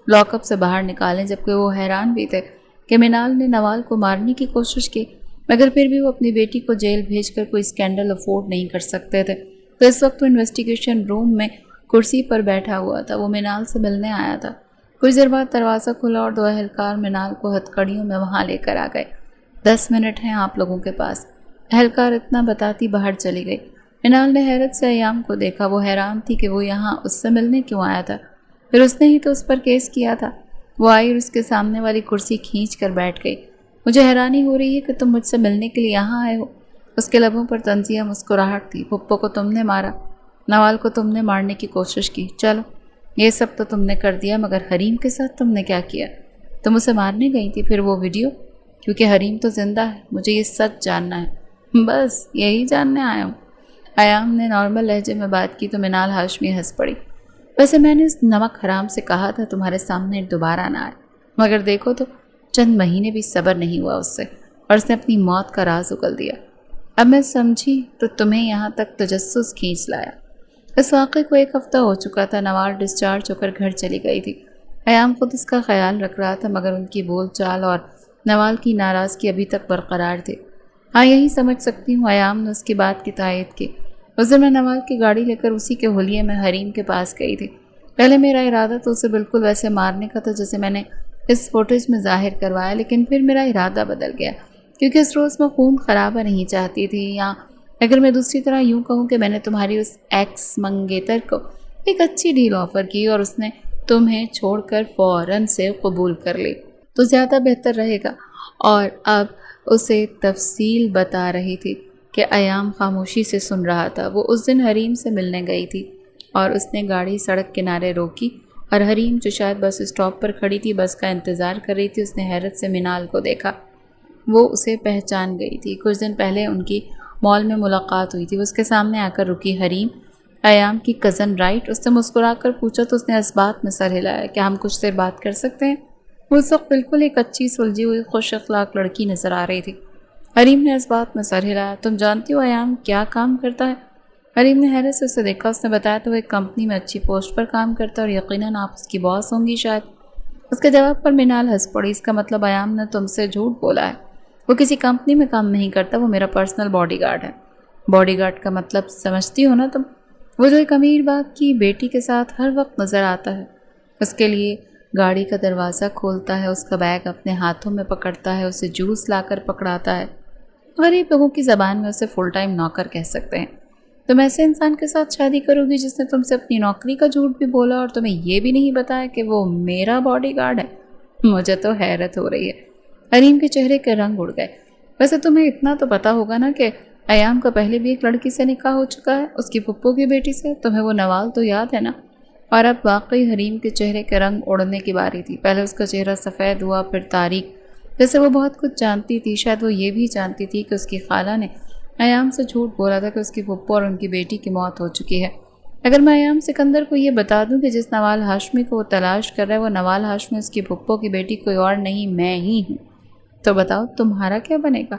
لاک اپ سے باہر نکالیں، جبکہ وہ حیران بھی تھے کہ منال نے نوال کو مارنے کی کوشش کی، مگر پھر بھی وہ اپنی بیٹی کو جیل بھیج کر کوئی اسکینڈل افورڈ نہیں کر سکتے تھے۔ تو اس وقت وہ انویسٹیگیشن روم میں کرسی پر بیٹھا ہوا تھا۔ وہ منال سے ملنے آیا تھا۔ کچھ دیر بعد دروازہ کھلا اور 2 اہلکار منال کو ہتھکڑیوں میں وہاں لے کر آ گئے۔ 10 منٹ ہیں آپ لوگوں کے پاس۔ اہلکار اتنا بتاتی باہر چلی گئی۔ منال نے حیرت سے ایام کو دیکھا۔ وہ حیران تھی کہ وہ یہاں اس سے ملنے کیوں آیا تھا، پھر اس نے ہی تو اس پر کیس کیا تھا۔ وہ آئی اور اس کے سامنے والی کرسی کھینچ کر بیٹھ گئی۔ مجھے حیرانی ہو رہی ہے کہ تم مجھ سے ملنے کے لیے یہاں آئے ہو۔ اس کے لبوں پر طنزیہ مسکراہٹ تھی۔ پھپھو کو تم نے مارا، نوال کو تم نے مارنے کی کوشش کی، چلو یہ سب تو تم نے کر دیا، مگر حریم کے ساتھ تم نے کیا کیا؟ تم اسے مارنے گئی تھی، پھر وہ ویڈیو کیونکہ حریم تو زندہ ہے، مجھے یہ سچ جاننا ہے، بس یہی جاننے آیا ہوں۔ ایام نے نارمل لہجے میں بات کی تو منال ہاشمی ہنس پڑی۔ ویسے میں نے اس نمک حرام سے کہا تھا تمہارے سامنے دوبارہ نہ آئے، مگر دیکھو تو چند مہینے بھی صبر نہیں ہوا اس سے، اور اس نے اپنی موت کا راز اگل دیا۔ اب میں سمجھی تو تمہیں یہاں تک تجسس کھینچ لایا۔ اس واقعے کو 1 ہفتہ ہو چکا تھا، نوال ڈسچارج ہو کر گھر چلی گئی تھی۔ ایام خود اس کا خیال رکھ رہا تھا، مگر ان کی بول چال اور نوال کی ناراضگی ابھی تک برقرار تھی۔ ہاں یہی سمجھ سکتی ہوں، ایام نے اس کی بات کی تائید کی۔ اس دن میں نوال کی گاڑی لے کر اسی کے حلیے میں حریم کے پاس گئی تھی۔ پہلے میرا ارادہ تو اسے بالکل ویسے مارنے کا تھا جیسے میں نے اس فوٹیج میں ظاہر کروایا، لیکن پھر میرا ارادہ بدل گیا، کیونکہ اس روز میں خون خرابہ نہیں چاہتی تھی، یا اگر میں دوسری طرح یوں کہوں کہ میں نے تمہاری اس ایکس منگیتر کو ایک اچھی ڈیل آفر کی اور اس نے تمہیں چھوڑ کر فوراً سے قبول کر لی تو زیادہ بہتر رہے گا۔ اور اب اسے تفصیل بتا رہی تھی کہ ایام خاموشی سے سن رہا تھا۔ وہ اس دن حریم سے ملنے گئی تھی اور اس نے گاڑی سڑک کنارے روکی، اور حریم جو شاید بس اسٹاپ پر کھڑی تھی، بس کا انتظار کر رہی تھی، اس نے حیرت سے منال کو دیکھا۔ وہ اسے پہچان گئی تھی، کچھ دن پہلے ان کی مال میں ملاقات ہوئی تھی۔ وہ اس کے سامنے آ کر رکی۔ حریم، ایام کی کزن رائٹ؟ اس نے مسکرا کر پوچھا تو اس نے اس بات میں سر ہلایا۔ کیا ہم کچھ دیر بات کر سکتے ہیں؟ وہ اس وقت بالکل ایک اچھی سلجھی ہوئی خوش اخلاق لڑکی نظر آ رہی تھی۔ حریم نے اس بات میں سر ہلایا۔ تم جانتی ہو ایام کیا کام کرتا ہے؟ حریم نے حیرت سے اسے دیکھا۔ اس نے بتایا تو وہ ایک کمپنی میں اچھی پوسٹ پر کام کرتا ہے اور یقیناً آپ اس کی باس ہوں گی شاید۔ اس کے جواب پر منال ہنس پڑی۔ اس کا مطلب ایام نے تم سے جھوٹ بولا ہے؟ وہ کسی کمپنی میں کام نہیں کرتا، وہ میرا پرسنل باڈی گارڈ ہے۔ باڈی گارڈ کا مطلب سمجھتی ہو نا تم؟ وہ جو ایک امیر باپ کی بیٹی کے ساتھ ہر وقت نظر آتا ہے، اس کے لیے گاڑی کا دروازہ کھولتا ہے، اس کا بیگ اپنے ہاتھوں میں پکڑتا ہے، اسے جوس لا کر پکڑاتا ہے۔ غریب لوگوں کی زبان میں اسے فل ٹائم نوکر کہہ سکتے ہیں۔ تم ایسے انسان کے ساتھ شادی کرو گی جس نے تم سے اپنی نوکری کا جھوٹ بھی بولا اور تمہیں یہ بھی نہیں بتایا کہ وہ میرا باڈی گارڈ ہے؟ مجھے تو حیرت ہو رہی ہے۔ حریم کے چہرے کے رنگ اڑ گئے۔ ویسے تمہیں اتنا تو پتا ہوگا نا کہ ایام کا پہلے بھی ایک لڑکی سے نکاح ہو چکا ہے، اس کی پھپھو کی بیٹی سے۔ تمہیں وہ نوال تو یاد ہے نا؟ اور اب واقعی حریم کے چہرے کے رنگ اڑنے کی باری تھی۔ پہلے اس کا چہرہ سفید ہوا، پھر تاریک، جیسے وہ بہت کچھ جانتی تھی۔ شاید وہ یہ بھی جانتی تھی کہ اس کی خالہ نے ایام سے جھوٹ بولا تھا کہ اس کی پھپھو اور ان کی بیٹی کی موت ہو چکی ہے۔ اگر میں ایام سکندر کو یہ بتا دوں کہ جس نوال ہاشمی کو وہ تلاش کر رہا ہے وہ نوال ہاشمی اس کی پھپھو کی بیٹی کوئی اور نہیں میں ہی ہوں، تو بتاؤ تمہارا کیا بنے گا؟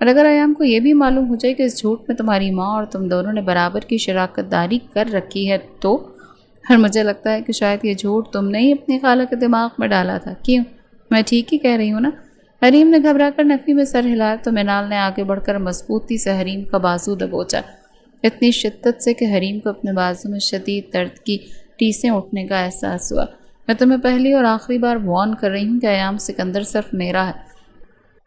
اور اگر ایام کو یہ بھی معلوم ہو جائے کہ اس جھوٹ میں تمہاری ماں اور تم دونوں نے برابر کی شراکت داری کر رکھی ہے تو؟ اور مجھے لگتا ہے کہ شاید یہ جھوٹ تم نے ہی اپنی خالہ کے دماغ میں ڈالا تھا۔ کیوں؟ میں ٹھیک ہی کہہ رہی ہوں نا؟ حریم نے گھبرا کر نفی میں سر ہلایا تو منال نے آگے بڑھ کر مضبوطی سے حریم کا بازو دبوچا، اتنی شدت سے کہ حریم کو اپنے بازو میں شدید درد کی ٹیسیں اٹھنے کا احساس ہوا۔ میں تمہیں پہلی اور آخری بار وارن کر رہی ہوں کہ ایام سکندر صرف میرا ہے،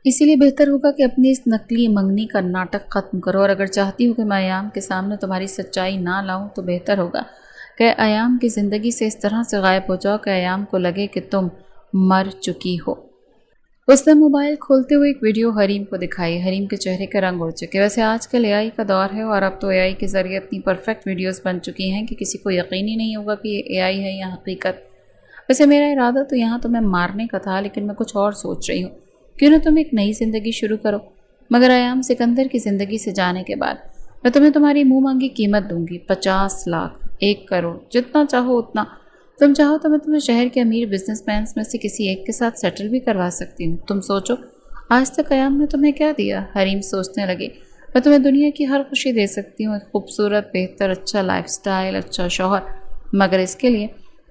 اسی لیے بہتر ہوگا کہ اپنی اس نقلی منگنی کا ناٹک ختم کرو، اور اگر چاہتی ہو کہ میں ایام کے سامنے تمہاری سچائی نہ لاؤں تو بہتر ہوگا کہ ایام کی زندگی سے اس طرح سے غائب ہو جاؤ کہ ایام کو لگے کہ تم مر چکی ہو۔ اس نے موبائل کھولتے ہوئے ایک ویڈیو حریم کو دکھائی۔ حریم کے چہرے کے رنگ اڑ چکے۔ ویسے آج کل AI کا دور ہے اور اب تو AI کے ذریعے اتنی پرفیکٹ ویڈیوز بن چکی ہیں کہ کسی کو یقین ہی نہیں ہوگا کہ یہ AI ہے یا حقیقت۔ ویسے میرا ارادہ تو یہاں تمہیں مارنے کا تھا، لیکن میں کچھ اور سوچ رہی ہوں، کیوں نہ تم ایک نئی زندگی شروع کرو، مگر ایام سکندر کی زندگی سے جانے کے بعد۔ میں تمہیں تمہاری منہ مانگی قیمت دوں گی، 50 لاکھ، 1 کروڑ، جتنا چاہو اتنا۔ تم چاہو تو میں تمہیں شہر کے امیر بزنس مینس میں سے کسی ایک کے ساتھ سیٹل بھی کروا سکتی ہوں۔ تم سوچو، آج تک ایام نے تمہیں کیا دیا؟ حریم سوچنے لگی۔ میں تمہیں دنیا کی ہر خوشی دے سکتی ہوں، ایک خوبصورت، بہتر، اچھا لائف سٹائل، اچھا شوہر، مگر اس کے لیے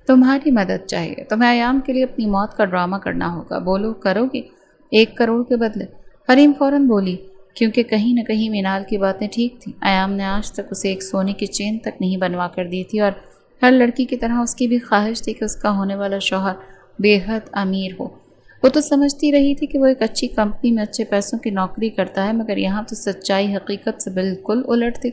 تمہاری مدد چاہیے۔ تمہیں ایام کے لیے اپنی موت کا ڈرامہ کرنا ہوگا۔ بولو، کرو گی؟ 1 کروڑ کے بدلے؟ حریم فوراً بولی، کیونکہ کہیں نہ کہیں منال کی باتیں ٹھیک تھیں۔ ایام نے آج تک اسے ایک سونے کی چین تک نہیں بنوا کر دی تھی، اور ہر لڑکی کی طرح اس کی بھی خواہش تھی کہ اس کا ہونے والا شوہر بے حد امیر ہو۔ وہ تو سمجھتی رہی تھی کہ وہ ایک اچھی کمپنی میں اچھے پیسوں کی نوکری کرتا ہے، مگر یہاں تو سچائی حقیقت سے بالکل الٹ تھی۔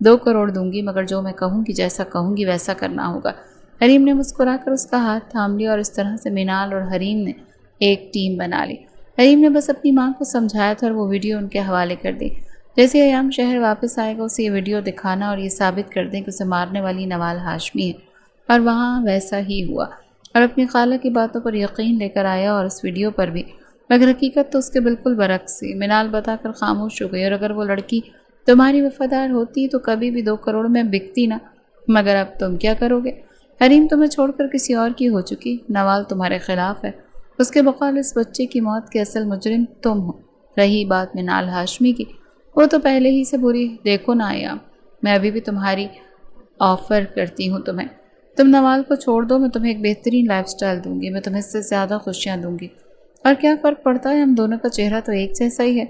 2 کروڑ دوں گی، مگر جو میں کہوں گی، جیسا کہوں گی ویسا کرنا ہوگا۔ حریم نے مسکرا کر اس کا ہاتھ تھام لیا، اور اس طرح سے منال اور حریم نے ایک ٹیم بنا لی۔ حریم نے بس اپنی ماں کو سمجھایا تھا اور وہ ویڈیو ان کے حوالے کر دی۔ جیسے ایام شہر واپس آئے گا اسے یہ ویڈیو دکھانا اور یہ ثابت کر دیں کہ اسے مارنے والی نوال ہاشمی ہے، اور وہاں ویسا ہی ہوا۔ اور اپنی خالہ کی باتوں پر یقین لے کر آیا اور اس ویڈیو پر بھی مگر حقیقت تو اس کے بالکل برعکس تھی۔ منال بتا کر خاموش ہو گئی، اور اگر وہ لڑکی تمہاری وفادار ہوتی تو کبھی بھی 2 کروڑ میں بکتی نہ۔ مگر اب تم کیا کرو گے؟ حریم تمہیں چھوڑ کر کسی اور کی ہو چکی، نوال تمہارے خلاف ہے، اس کے بقول اس بچے کی موت کے اصل مجرم تم ہو۔ رہی بات منال ہاشمی کی، وہ تو پہلے ہی سے بری۔ دیکھو نا ایام، میں ابھی بھی تمہاری آفر کرتی ہوں تمہیں، تم نوال کو چھوڑ دو، میں تمہیں ایک بہترین لائف سٹائل دوں گی، میں تمہیں اس سے زیادہ خوشیاں دوں گی، اور کیا فرق پڑتا ہے، ہم دونوں کا چہرہ تو ایک جیسا ہی ہے۔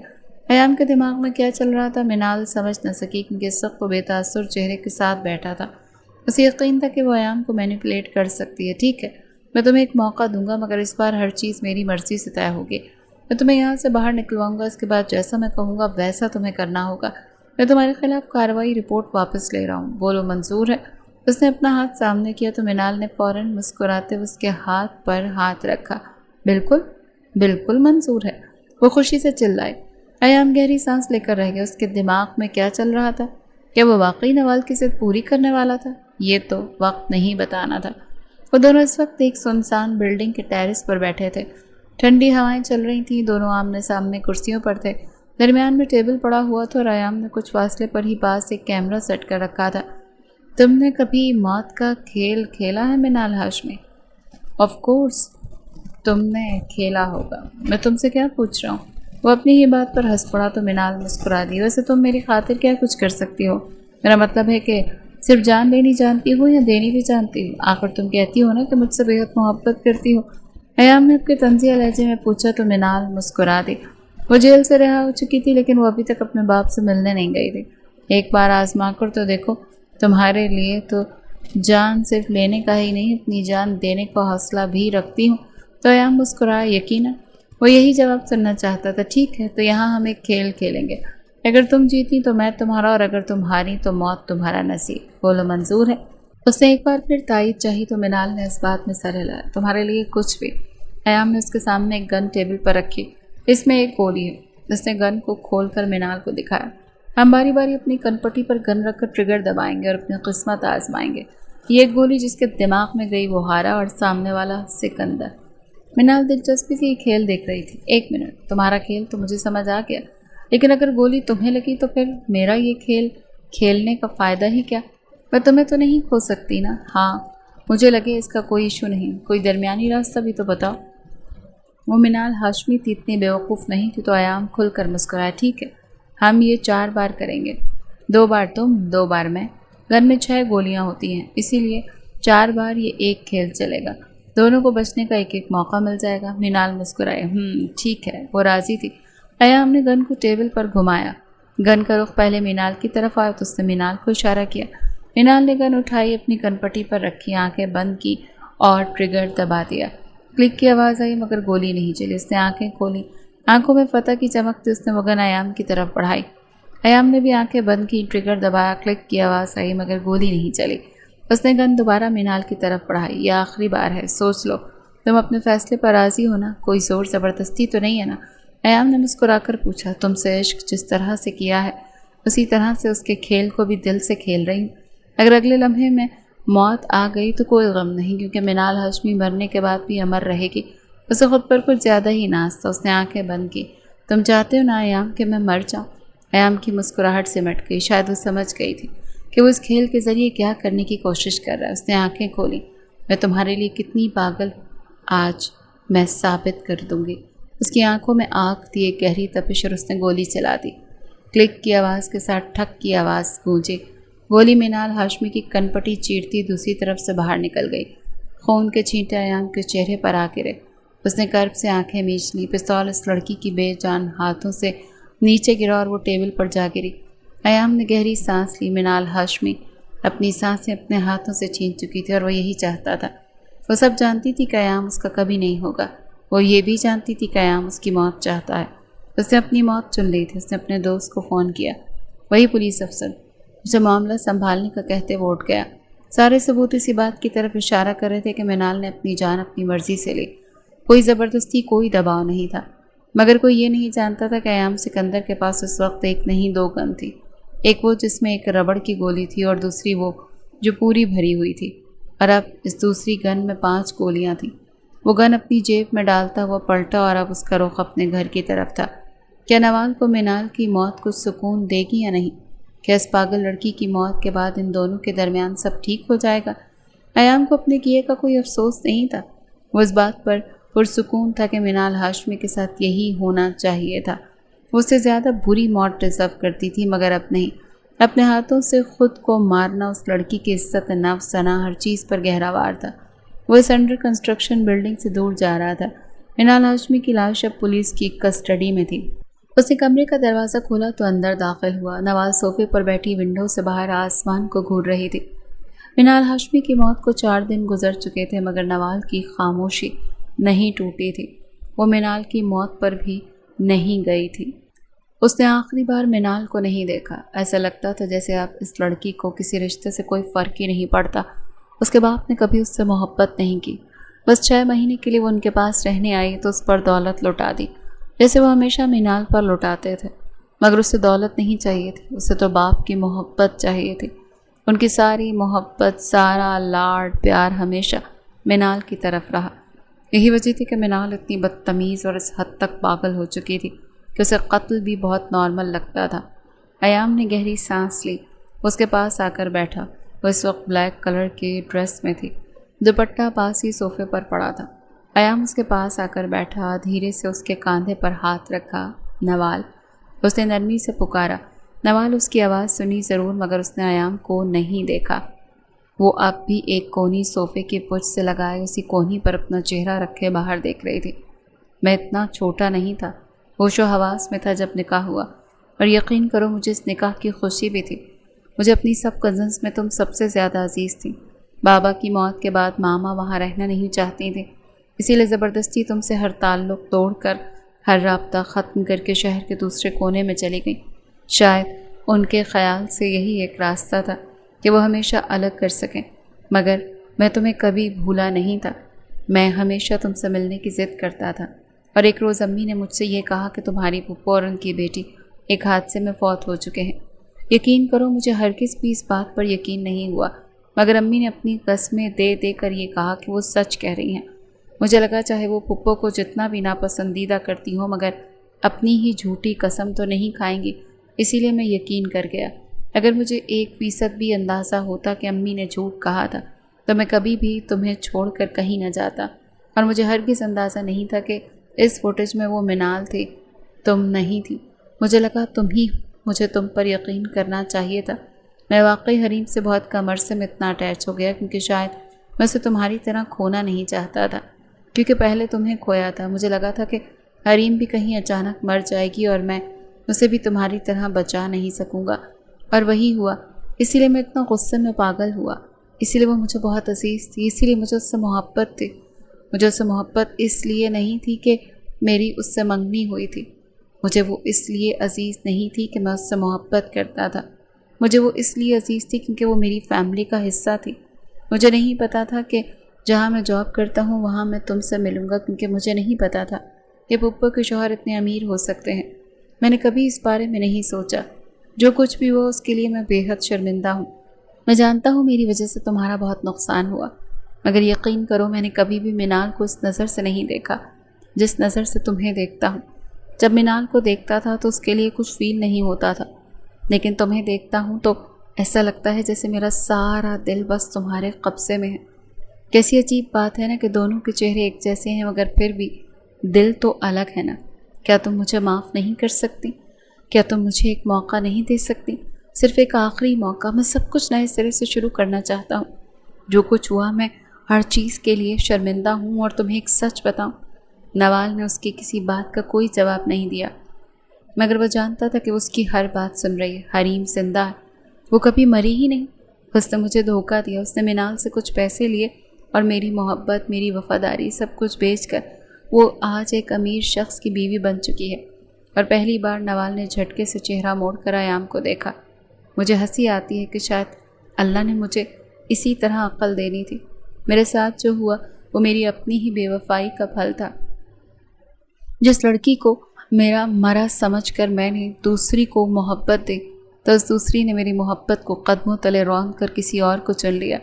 ایام کے دماغ میں کیا چل رہا تھا منال سمجھ نہ سکی، کیونکہ سخت و بے تاثر چہرے کے ساتھ بیٹھا تھا۔ اسے یقین تھا کہ وہ ایام کو مینیپولیٹ کر سکتی ہے۔ ٹھیک ہے، میں تمہیں ایک موقع دوں گا، مگر اس بار ہر چیز میری مرضی سے طے ہوگی۔ میں تمہیں یہاں سے باہر نکلواؤں گا، اس کے بعد جیسا میں کہوں گا ویسا تمہیں کرنا ہوگا۔ میں تمہارے خلاف کارروائی رپورٹ واپس لے رہا ہوں، بولو منظور ہے؟ اس نے اپنا ہاتھ سامنے کیا تو منال نے فوراً مسکراتے ہوئے اس کے ہاتھ پر ہاتھ رکھا۔ بالکل بالکل منظور ہے، وہ خوشی سے چلائی۔ ایام گہری سانس لے کر رہ گیا، اس کے دماغ میں کیا چل رہا تھا؟ کیا وہ واقعی نوال کی ضد پوری کرنے والا تھا؟ یہ تو وقت نہیں بتانا تھا۔ وہ دونوں اس وقت ایک سنسان بلڈنگ کے ٹیرس پر بیٹھے تھے، ٹھنڈی ہوائیں چل رہی تھیں، دونوں آمنے سامنے کرسیوں پر تھے، درمیان میں ٹیبل پڑا ہوا تھا، اور ایام نے کچھ فاصلے پر ہی پاس ایک کیمرہ سیٹ کر رکھا تھا۔ تم نے کبھی موت کا کھیل کھیلا ہے منال ہاشمی؟ آف کورس تم نے کھیلا ہوگا، میں تم سے کیا پوچھ رہا ہوں؟ وہ اپنی ہی بات پر ہنس پڑا تو منال مسکرا دی۔ ویسے تم میری خاطر کیا کچھ کر سکتی ہو؟ میرا مطلب ہے کہ صرف جان لینی جانتی ہو یا دینی بھی جانتی ہو؟ آخر تم کہتی ہو نا کہ مجھ سے بےحد محبت کرتی ہو۔ ایام نے اپنے طنزیہ لہجے میں پوچھا تو منال مسکرا دی۔ وہ جیل سے رہا ہو چکی تھی، لیکن وہ ابھی تک اپنے باپ سے ملنے نہیں گئی تھی۔ ایک بار آزما کر تو دیکھو، تمہارے لیے تو جان صرف لینے کا ہی نہیں، اپنی جان دینے کا حوصلہ بھی رکھتی ہوں۔ تو ایام مسکرایا، یقیناً وہ یہی جواب سننا چاہتا تھا۔ ٹھیک ہے، تو یہاں ہم ایک کھیل کھیلیں گے، اگر تم جیتی تو میں تمہارا، اور اگر تم ہاری تو موت تمہارا نصیب، بولو منظور ہے؟ اس نے ایک بار پھر تائید چاہی تو منال نے اس بات میں سر ہلایا۔ تمہارے لیے کچھ بھی۔ ایام نے اس کے سامنے ایک گن ٹیبل پر رکھی، اس میں ایک گولی ہے۔ اس نے گن کو کھول کر منال کو دکھایا۔ ہم باری باری اپنی کنپٹی پر گن رکھ کر ٹریگر دبائیں گے اور اپنی قسمت آزمائیں گے۔ یہ ایک گولی جس کے دماغ میں گئی وہ ہارا، اور سامنے والا سکندر۔ منال دلچسپی سے یہ کھیل دیکھ رہی تھی۔ ایک منٹ، تمہارا کھیل تو مجھے سمجھ آ گیا، لیکن اگر گولی تمہیں لگی تو پھر میرا یہ کھیل کھیلنے کا فائدہ ہی کیا؟ میں تمہیں تو نہیں کھو سکتی نا؟ ہاں مجھے لگے اس کا کوئی ایشو نہیں، کوئی درمیانی راستہ بھی تو بتاؤ۔ وہ منال ہاشمی تھی اتنی بیوقوف نہیں تھی تو ایام کھل کر مسکرایا۔ ٹھیک ہے، ہم یہ 4 بار کریں گے، 2 بار تم 2 بار میں۔ گن میں 6 گولیاں ہوتی ہیں، اسی لیے 4 بار یہ ایک کھیل چلے گا، دونوں کو بچنے کا ایک ایک موقع مل جائے گا۔ منال مسکرائے۔ ٹھیک ہے، وہ راضی تھی۔ ایام نے گن کو ٹیبل پر گھمایا، گن کا رخ پہلے منال کی طرف آیا تو اس نے منال کو اشارہ کیا۔ منال نے گن اٹھائی، اپنی کنپٹی پر رکھی، آنکھیں بند کی اور ٹریگر دبا دیا۔ کلک کی آواز آئی مگر گولی نہیں چلی۔ اس نے آنکھیں کھولی، آنکھوں میں فتح کی چمک تھی۔ اس نے وہ گن ایام کی طرف بڑھائی، ایام نے بھی آنکھیں بند کی، ٹریگر دبایا، کلک کی آواز آئی مگر گولی نہیں چلی۔ اس نے گن دوبارہ منال کی طرف بڑھائی۔ یہ آخری بار ہے، سوچ لو، تم اپنے فیصلے پر راضی ہو نا؟ کوئی زور زبردستی تو نہیں ہے نا؟ ایام نے مسکرا کر پوچھا۔ تم سے عشق جس طرح سے کیا ہے اسی طرح سے اس کے کھیل کو بھی دل سے کھیل رہی ہوں۔ اگر اگلے لمحے میں موت آ گئی تو کوئی غم نہیں، کیونکہ منال ہاشمی مرنے کے بعد بھی امر رہے گی۔ اسے خود پر کچھ زیادہ ہی ناز تھا۔ اس نے آنکھیں بند کی۔ تم چاہتے ہو نا ایام کہ میں مر جاؤں؟ ایام کی مسکراہٹ سمٹ گئی، شاید وہ سمجھ گئی تھی کہ وہ اس کھیل کے ذریعے کیا کرنے کی کوشش کر رہا ہے۔ اس نے آنکھیں کھولی۔ میں تمہارے لیے کتنی پاگل آج میں ثابت کر دوں گی۔ اس کی آنکھوں میں آگ تھی، ایک گہری تپش، اور اس نے گولی چلا دی۔ کلک کی آواز کے ساتھ ٹھک کی آواز گونجی۔ گولی منال ہاشمی کی کنپٹی چیرتی دوسری طرف سے باہر نکل گئی۔ خون کے چھینٹے ایام کے چہرے پر آ گرے۔ اس نے کرب سے آنکھیں میچ لی۔ پستول اس لڑکی کی بے جان ہاتھوں سے نیچے گرا اور وہ ٹیبل پر جا گری۔ ایام نے گہری سانس لی۔ منال ہاشمی اپنی سانسیں اپنے ہاتھوں سے چھین چکی تھی، اور وہ یہی چاہتا تھا۔ وہ سب جانتی تھی کہ ایام اس کا کبھی نہیں ہوگا۔ وہ یہ بھی جانتی تھی کہ ایام اس کی موت چاہتا ہے۔ اس نے اپنی موت چن لی تھی۔ اس نے اپنے دوست کو فون کیا، وہی پولیس افسر، اسے معاملہ سنبھالنے کا کہتے وہ اٹھ گیا۔ سارے ثبوت اسی بات کی طرف اشارہ کر رہے تھے کہ منال نے اپنی جان اپنی مرضی سے لی، کوئی زبردستی، کوئی دباؤ نہیں تھا۔ مگر کوئی یہ نہیں جانتا تھا کہ ایام سکندر کے پاس اس وقت ایک نہیں 2 گن تھی، ایک وہ جس میں ایک ربڑ کی گولی تھی، اور دوسری وہ جو پوری بھری ہوئی تھی، اور اب اس دوسری گن میں 5 گولیاں تھیں۔ وہ گن اپنی جیب میں ڈالتا ہوا پلٹا اور اب اس کا رخ اپنے گھر کی طرف تھا۔ کیا نوال کو منال کی موت کچھ سکون دے گی یا نہیں؟ کیا اس پاگل لڑکی کی موت کے بعد ان دونوں کے درمیان سب ٹھیک ہو جائے گا؟ ایام کو اپنے کیے کا کوئی افسوس نہیں تھا۔ وہ اس بات پر پرسکون تھا کہ منال ہاشمی کے ساتھ یہی ہونا چاہیے تھا۔ وہ اس سے زیادہ بری موت ڈیزرو کرتی تھی، مگر اب نہیں۔ اپنے ہاتھوں سے خود کو مارنا اس لڑکی کی عزت نفس ثنا ہر چیز پر گہرا وار تھا۔ وہ اس انڈر کنسٹرکشن بلڈنگ سے دور جا رہا تھا۔ منال ہاشمی کی لاش اب پولیس کی کسٹڈی میں تھی۔ اس نے کمرے کا دروازہ کھولا تو اندر داخل ہوا۔ نوال صوفے پر بیٹھی ونڈو سے باہر آسمان کو گھور رہی تھی۔ منال ہاشمی کی موت کو 4 دن گزر چکے تھے، مگر نوال کی خاموشی نہیں ٹوٹی تھی۔ وہ منال کی موت پر بھی نہیں گئی تھی۔ اس نے آخری بار منال کو نہیں دیکھا۔ ایسا لگتا تھا جیسے اب اس لڑکی کو کسی رشتے سے کوئی فرق ہی نہیں پڑتا۔ اس کے باپ نے کبھی اس سے محبت نہیں کی۔ بس 6 مہینے کے لیے وہ ان کے پاس رہنے آئی تو اس پر دولت لٹا دی، جیسے وہ ہمیشہ منال پر لٹاتے تھے۔ مگر اسے دولت نہیں چاہیے تھی، اسے تو باپ کی محبت چاہیے تھی۔ ان کی ساری محبت، سارا لاڈ پیار ہمیشہ منال کی طرف رہا۔ یہی وجہ تھی کہ منال اتنی بدتمیز اور اس حد تک پاگل ہو چکی تھی کہ اسے قتل بھی بہت نارمل لگتا تھا۔ ایام نے گہری سانس لی، اس کے پاس آ کر بیٹھا۔ وہ اس وقت بلیک کلر کی ڈریس میں تھی، دوپٹہ پاس ہی صوفے پر پڑا تھا۔ ایام اس کے پاس آ کر بیٹھا، دھیرے سے اس کے کاندھے پر ہاتھ رکھا۔ نوال، اس نے نرمی سے پکارا۔ نوال اس کی آواز سنی ضرور، مگر اس نے ایام کو نہیں دیکھا۔ وہ اب بھی ایک کونی صوفے کی پچھ سے لگائے اسی کونی پر اپنا چہرہ رکھے باہر دیکھ رہی تھی۔ میں اتنا چھوٹا نہیں تھا، ہوش و حواس میں تھا جب نکاح ہوا، اور یقین کرو مجھے اس نکاح کی خوشی بھی تھی۔ مجھے اپنی سب کزنس میں تم سب سے زیادہ عزیز تھی۔ بابا کی موت کے بعد ماما وہاں رہنا نہیں چاہتی تھی، اسی لیے زبردستی تم سے ہر تعلق توڑ کر، ہر رابطہ ختم کر کے شہر کے دوسرے کونے میں چلی گئی۔ شاید ان کے خیال سے یہی ایک راستہ تھا کہ وہ ہمیشہ الگ کر سکیں، مگر میں تمہیں کبھی بھولا نہیں تھا۔ میں ہمیشہ تم سے ملنے کی ضد کرتا تھا، اور ایک روز امی نے مجھ سے یہ کہا کہ تمہاری پھپھو اور ان کی بیٹی ایک حادثے میں فوت ہو چکے ہیں۔ یقین کرو مجھے ہرگز بھی اس بات پر یقین نہیں ہوا، مگر امی نے اپنی قسمیں دے دے کر یہ کہا کہ وہ سچ کہہ رہی ہیں۔ مجھے لگا چاہے وہ پھپھو کو جتنا بھی ناپسندیدہ کرتی ہوں، مگر اپنی ہی جھوٹی قسم تو نہیں کھائیں گی، اسی لیے میں یقین کر گیا۔ اگر مجھے 1% بھی اندازہ ہوتا کہ امی نے جھوٹ کہا تھا تو میں کبھی بھی تمہیں چھوڑ کر کہیں نہ جاتا، اور مجھے ہرگز اندازہ نہیں تھا کہ اس فوٹیج میں وہ منال تھی، تم نہیں تھی۔ مجھے لگا مجھے تم پر یقین کرنا چاہیے تھا۔ میں واقعی حریم سے بہت کم عرصے میں اتنا اٹیچ ہو گیا، کیونکہ شاید میں اسے تمہاری طرح کھونا نہیں چاہتا تھا، کیونکہ پہلے تمہیں کھویا تھا۔ مجھے لگا تھا کہ حریم بھی کہیں اچانک مر جائے گی اور میں اسے بھی تمہاری طرح بچا نہیں سکوں گا، اور وہی ہوا۔ اسی لیے میں اتنا غصے میں پاگل ہوا، اسی لیے وہ مجھے بہت عزیز تھی، اسی لیے مجھے اس سے محبت تھی۔ مجھے اس سے محبت اس لیے نہیں تھی کہ میری اس سے منگنی ہوئی تھی، مجھے وہ اس لیے عزیز نہیں تھی کہ میں اس سے محبت کرتا تھا، مجھے وہ اس لیے عزیز تھی کیونکہ وہ میری فیملی کا حصہ تھی۔ مجھے نہیں پتا تھا کہ جہاں میں جاب کرتا ہوں وہاں میں تم سے ملوں گا، کیونکہ مجھے نہیں پتا تھا کہ پھپھو کے شوہر اتنے امیر ہو سکتے ہیں۔ میں نے کبھی اس بارے میں نہیں سوچا۔ جو کچھ بھی ہوا اس کے لیے میں بے حد شرمندہ ہوں۔ میں جانتا ہوں میری وجہ سے تمہارا بہت نقصان ہوا، مگر یقین کرو میں نے کبھی بھی منال کو اس نظر سے نہیں دیکھا جس نظر سے تمہیں دیکھتا ہوں۔ جب منال کو دیکھتا تھا تو اس کے لیے کچھ فیل نہیں ہوتا تھا، لیکن تمہیں دیکھتا ہوں تو ایسا لگتا ہے جیسے میرا سارا دل بس تمہارے قبضے میں ہے۔ کیسی عجیب بات ہے نا کہ دونوں کے چہرے ایک جیسے ہیں مگر پھر بھی دل تو الگ ہے نا۔ کیا تم مجھے معاف نہیں کر سکتی؟ کیا تم مجھے ایک موقع نہیں دے سکتی؟ صرف ایک آخری موقع۔ میں سب کچھ نئے سرے سے شروع کرنا چاہتا ہوں۔ جو کچھ ہوا میں ہر چیز کے لیے شرمندہ ہوں، اور تمہیں ایک سچ بتاؤں۔ نوال نے اس کی کسی بات کا کوئی جواب نہیں دیا، مگر وہ جانتا تھا کہ اس کی ہر بات سن رہی ہے۔ حریم زندہ ہے، وہ کبھی مری ہی نہیں۔ اس نے مجھے دھوکہ دیا، اس نے منال سے کچھ پیسے لیے اور میری محبت، میری وفاداری سب کچھ بیچ کر وہ آج ایک امیر شخص کی بیوی بن چکی ہے۔ اور پہلی بار نوال نے جھٹکے سے چہرہ موڑ کر ایام کو دیکھا۔ مجھے ہنسی آتی ہے کہ شاید اللہ نے مجھے اسی طرح عقل دینی تھی۔ میرے ساتھ جو ہوا وہ میری اپنی ہی بے وفائی کا پھل تھا۔ جس لڑکی کو میرا مرا سمجھ کر میں نے دوسری کو محبت دی تو اس دوسری نے میری محبت کو قدموں تلے رون کر کسی اور کو چن لیا۔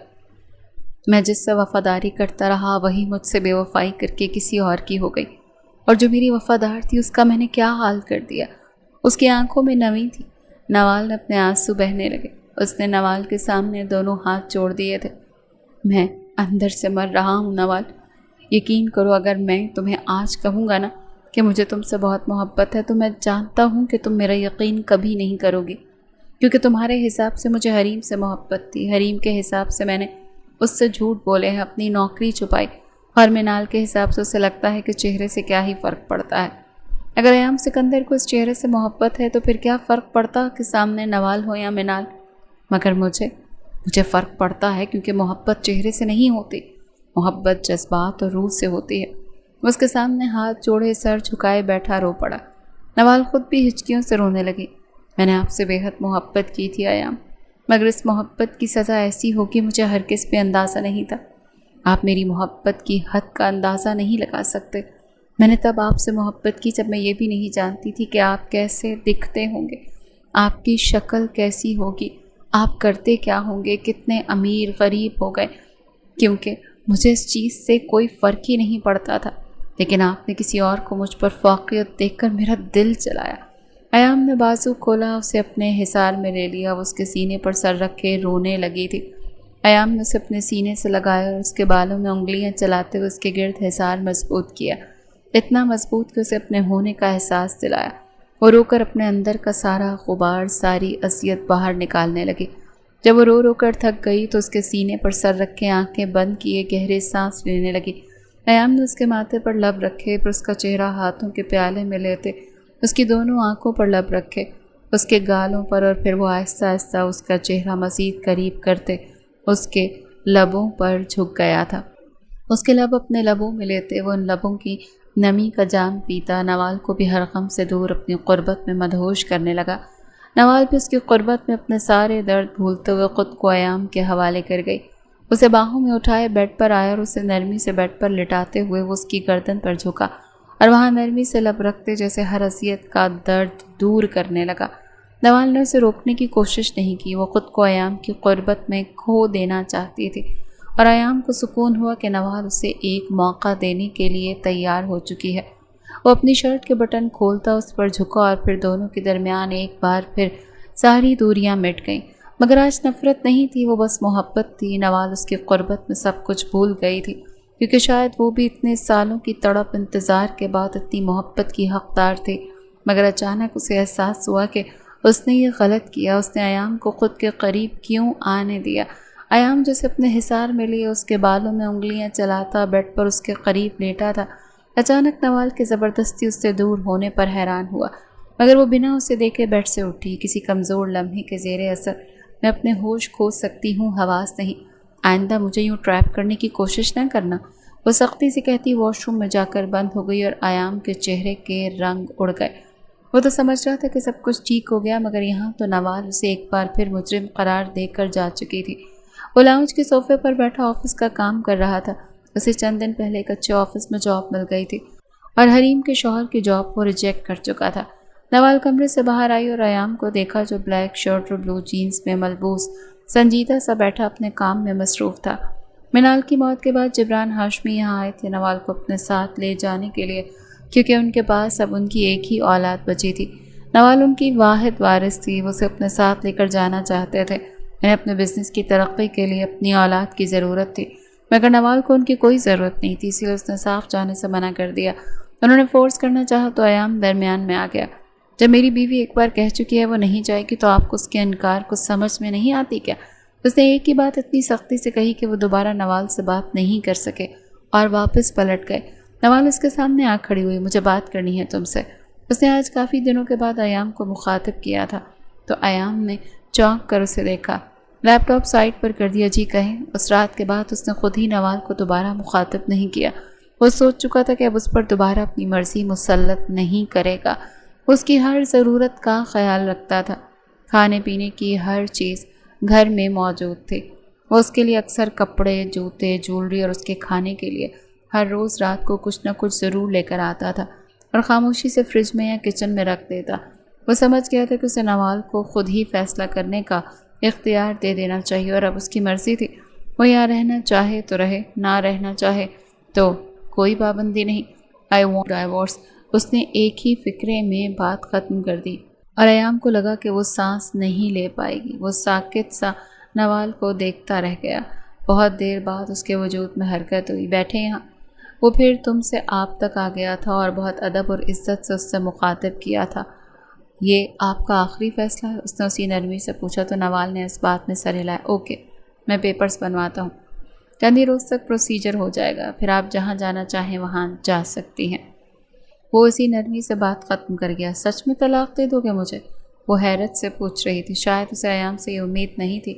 میں جس سے وفاداری کرتا رہا وہی مجھ سے بے وفائی کر کے کسی اور کی ہو گئی، اور جو میری وفادار تھی اس کا میں نے کیا حال کر دیا۔ اس کی آنکھوں میں نمی تھی۔ نوال نے اپنے آنسو بہنے لگے۔ اس نے نوال کے سامنے دونوں ہاتھ جوڑ دیے تھے۔ میں اندر سے مر رہا ہوں نوال، یقین کرو اگر میں تمہیں آج کہوں گا نا کہ مجھے تم سے بہت محبت ہے تو میں جانتا ہوں کہ تم میرا یقین کبھی نہیں کرو گی، کیونکہ تمہارے حساب سے مجھے حریم سے محبت تھی، حریم کے حساب سے میں نے اس سے جھوٹ بولے ہیں، اپنی نوکری چھپائی، اور منال کے حساب سے اسے لگتا ہے کہ چہرے سے کیا ہی فرق پڑتا ہے۔ اگر ایام سکندر کو اس چہرے سے محبت ہے تو پھر کیا فرق پڑتا کہ سامنے نوال ہو یا منال؟ مگر مجھے فرق پڑتا ہے، کیونکہ محبت چہرے سے نہیں ہوتی، محبت جذبات اور روح سے ہوتی ہے۔ اس کے سامنے ہاتھ جوڑے سر جھکائے بیٹھا رو پڑا۔ نوال خود بھی ہچکیوں سے رونے لگی۔ میں نے آپ سے بے حد محبت کی تھی ایام، مگر اس محبت کی سزا ایسی ہوگی مجھے ہرگز بھی اندازہ نہیں تھا۔ آپ میری محبت کی حد کا اندازہ نہیں لگا سکتے۔ میں نے تب آپ سے محبت کی جب میں یہ بھی نہیں جانتی تھی کہ آپ کیسے دکھتے ہوں گے، آپ کی شکل کیسی ہوگی، آپ کرتے کیا ہوں گے، کتنے امیر غریب ہو گئے، کیونکہ مجھے اس چیز سے کوئی فرق ہی نہیں پڑتا تھا۔ لیکن آپ نے کسی اور کو مجھ پر فوقیت دیکھ کر میرا دل جلایا۔ ایام نے بازو کھولا، اسے اپنے حصار میں لے لیا، وہ اس کے سینے پر سر رکھ کے رونے لگی تھی۔ ایام نے اسے اپنے سینے سے لگایا اور اس کے بالوں میں انگلیاں چلاتے ہوئے اس کے گرد حصار مضبوط کیا، اتنا مضبوط کہ اسے اپنے ہونے کا احساس دلایا۔ وہ رو کر اپنے اندر کا سارا غبار، ساری اذیت باہر نکالنے لگی۔ جب وہ رو رو کر تھک گئی تو اس کے سینے پر سر رکھے آنکھیں بند کیے گہرے سانس لینے لگی۔ ایام نے اس کے ماتھے پر لب رکھے، پھر اس کا چہرہ ہاتھوں کے پیالے میں لیتے اس کی دونوں آنکھوں پر لب رکھے، اس کے گالوں پر، اور پھر وہ آہستہ آہستہ اس کا چہرہ مزید قریب کرتے اس کے لبوں پر جھک گیا تھا۔ اس کے لب اپنے لبوں میں لیتے وہ ان لبوں کی نمی کا جام پیتا، نوال کو بھی ہر غم سے دور اپنی قربت میں مدہوش کرنے لگا۔ نوال بھی اس کی قربت میں اپنے سارے درد بھولتے ہوئے خود کو ایام کے حوالے کر گئی۔ اسے باہوں میں اٹھائے بیڈ پر آیا اور اسے نرمی سے بیڈ پر لٹاتے ہوئے وہ اس کی گردن پر جھکا اور وہاں نرمی سے لب رکھتے جیسے ہر اذیت کا درد دور کرنے لگا۔ نوال نے اسے روکنے کی کوشش نہیں کی، وہ خود کو ایام کی قربت میں کھو دینا چاہتی تھی، اور ایام کو سکون ہوا کہ نوال اسے ایک موقع دینے کے لیے تیار ہو چکی ہے۔ وہ اپنی شرٹ کے بٹن کھولتا اس پر جھکا اور پھر دونوں کے درمیان ایک بار پھر ساری دوریاں مٹ گئیں، مگر آج نفرت نہیں تھی، وہ بس محبت تھی۔ نوال اس کی قربت میں سب کچھ بھول گئی تھی، کیونکہ شاید وہ بھی اتنے سالوں کی تڑپ انتظار کے بعد اتنی محبت کی حقدار تھی، مگر اچانک اسے احساس ہوا کہ اس نے یہ غلط کیا، اس نے ایام کو خود کے قریب کیوں آنے دیا۔ ایام جسے اپنے حصار میں لیے اس کے بالوں میں انگلیاں چلاتا بیڈ پر اس کے قریب لیٹا تھا، اچانک نوال کے زبردستی اس سے دور ہونے پر حیران ہوا، مگر وہ بنا اسے دیکھے بیڈ سے اٹھی۔ کسی کمزور لمحے کے زیر اثر میں اپنے ہوش کھو سکتی ہوں، حواس نہیں۔ آئندہ مجھے یوں ٹریپ کرنے کی کوشش نہ کرنا، وہ سختی سے کہتی واش روم میں جا کر بند ہو گئی اور ایام کے چہرے کے رنگ اڑ گئے۔ وہ تو سمجھ رہا تھا کہ سب کچھ ٹھیک ہو گیا، مگر یہاں تو نوال اسے ایک بار پھر مجرم قرار دے کر جا چکی تھی۔ وہ لاؤنج کے صوفے پر بیٹھا آفس کا کام کر رہا تھا۔ اسے چند دن پہلے ایک اچھے آفس میں جاب مل گئی تھی اور حریم کے شوہر کی جاب وہ ریجیکٹ کر چکا تھا۔ نوال کمرے سے باہر آئی اور ایام کو دیکھا جو بلیک شرٹ اور بلو جینز میں ملبوس سنجیدہ سا بیٹھا اپنے کام میں مصروف تھا۔ منال کی موت کے بعد جبران ہاشمی یہاں آئے تھے نوال کو اپنے ساتھ لے جانے کے لیے، کیونکہ ان کے پاس اب ان کی ایک ہی اولاد بچی تھی۔ نوال ان کی واحد وارث تھی، وہ اسے اپنے ساتھ لے کر جانا چاہتے تھے۔ انہیں اپنے بزنس کی ترقی کے لیے اپنی اولاد کی ضرورت تھی، مگر نوال کو ان کی کوئی ضرورت نہیں تھی، اسی لیے اس نے صاف جانے سے منع کر دیا۔ انہوں نے فورس کرنا چاہا تو ایام درمیان میں آ گیا۔ جب میری بیوی ایک بار کہہ چکی ہے وہ نہیں جائے گی تو آپ کو اس کے انکار کو سمجھ میں نہیں آتی کیا؟ اس نے ایک ہی بات اتنی سختی سے کہی کہ وہ دوبارہ نوال سے بات نہیں کر سکے اور واپس پلٹ گئے۔ نوال اس کے سامنے آ کھڑی ہوئی، مجھے بات کرنی ہے تم سے۔ اس نے آج کافی دنوں کے بعد ایام کو مخاطب کیا تھا تو ایام نے چونک کر اسے دیکھا، لیپ ٹاپ سائڈ پر کر دیا۔ جی کہیں۔ اس رات کے بعد اس نے خود ہی نوال کو دوبارہ مخاطب نہیں کیا۔ وہ سوچ چکا تھا کہ اب اس پر دوبارہ اپنی مرضی مسلط نہیں کرے گا۔ اس کی ہر ضرورت کا خیال رکھتا تھا، کھانے پینے کی ہر چیز گھر میں موجود تھی۔ وہ اس کے لیے اکثر کپڑے، جوتے، جولری اور اس کے کھانے کے لیے ہر روز رات کو کچھ نہ کچھ ضرور لے کر آتا تھا اور خاموشی سے فریج میں یا کچن میں رکھ دیتا۔ وہ سمجھ گیا تھا کہ اسے نوال کو خود ہی فیصلہ کرنے کا اختیار دے دینا چاہیے اور اب اس کی مرضی تھی وہ یہاں رہنا چاہے تو رہے، نہ رہنا چاہے تو کوئی پابندی نہیں۔ I want diverse. اس نے ایک ہی فکرے میں بات ختم کر دی اور ایام کو لگا کہ وہ سانس نہیں لے پائے گی۔ وہ ساکت سا نوال کو دیکھتا رہ گیا۔ بہت دیر بعد اس کے وجود میں حرکت ہوئی۔ بیٹھے یہاں۔ وہ پھر تم سے آپ تک آ گیا تھا اور بہت ادب اور عزت سے اس سے مخاطب کیا تھا۔ یہ آپ کا آخری فیصلہ ہے؟ اس نے اسی نرمی سے پوچھا تو نوال نے اس بات میں سر ہلایا۔ اوکے، میں پیپرز بنواتا ہوں، چند ہی روز تک پروسیجر ہو جائے گا، پھر آپ جہاں جانا چاہیں وہاں جا سکتی ہیں۔ وہ اسی نرمی سے بات ختم کر گیا۔ سچ میں طلاق دے دو گے مجھے؟ وہ حیرت سے پوچھ رہی تھی۔ شاید اسے ایام سے یہ امید نہیں تھی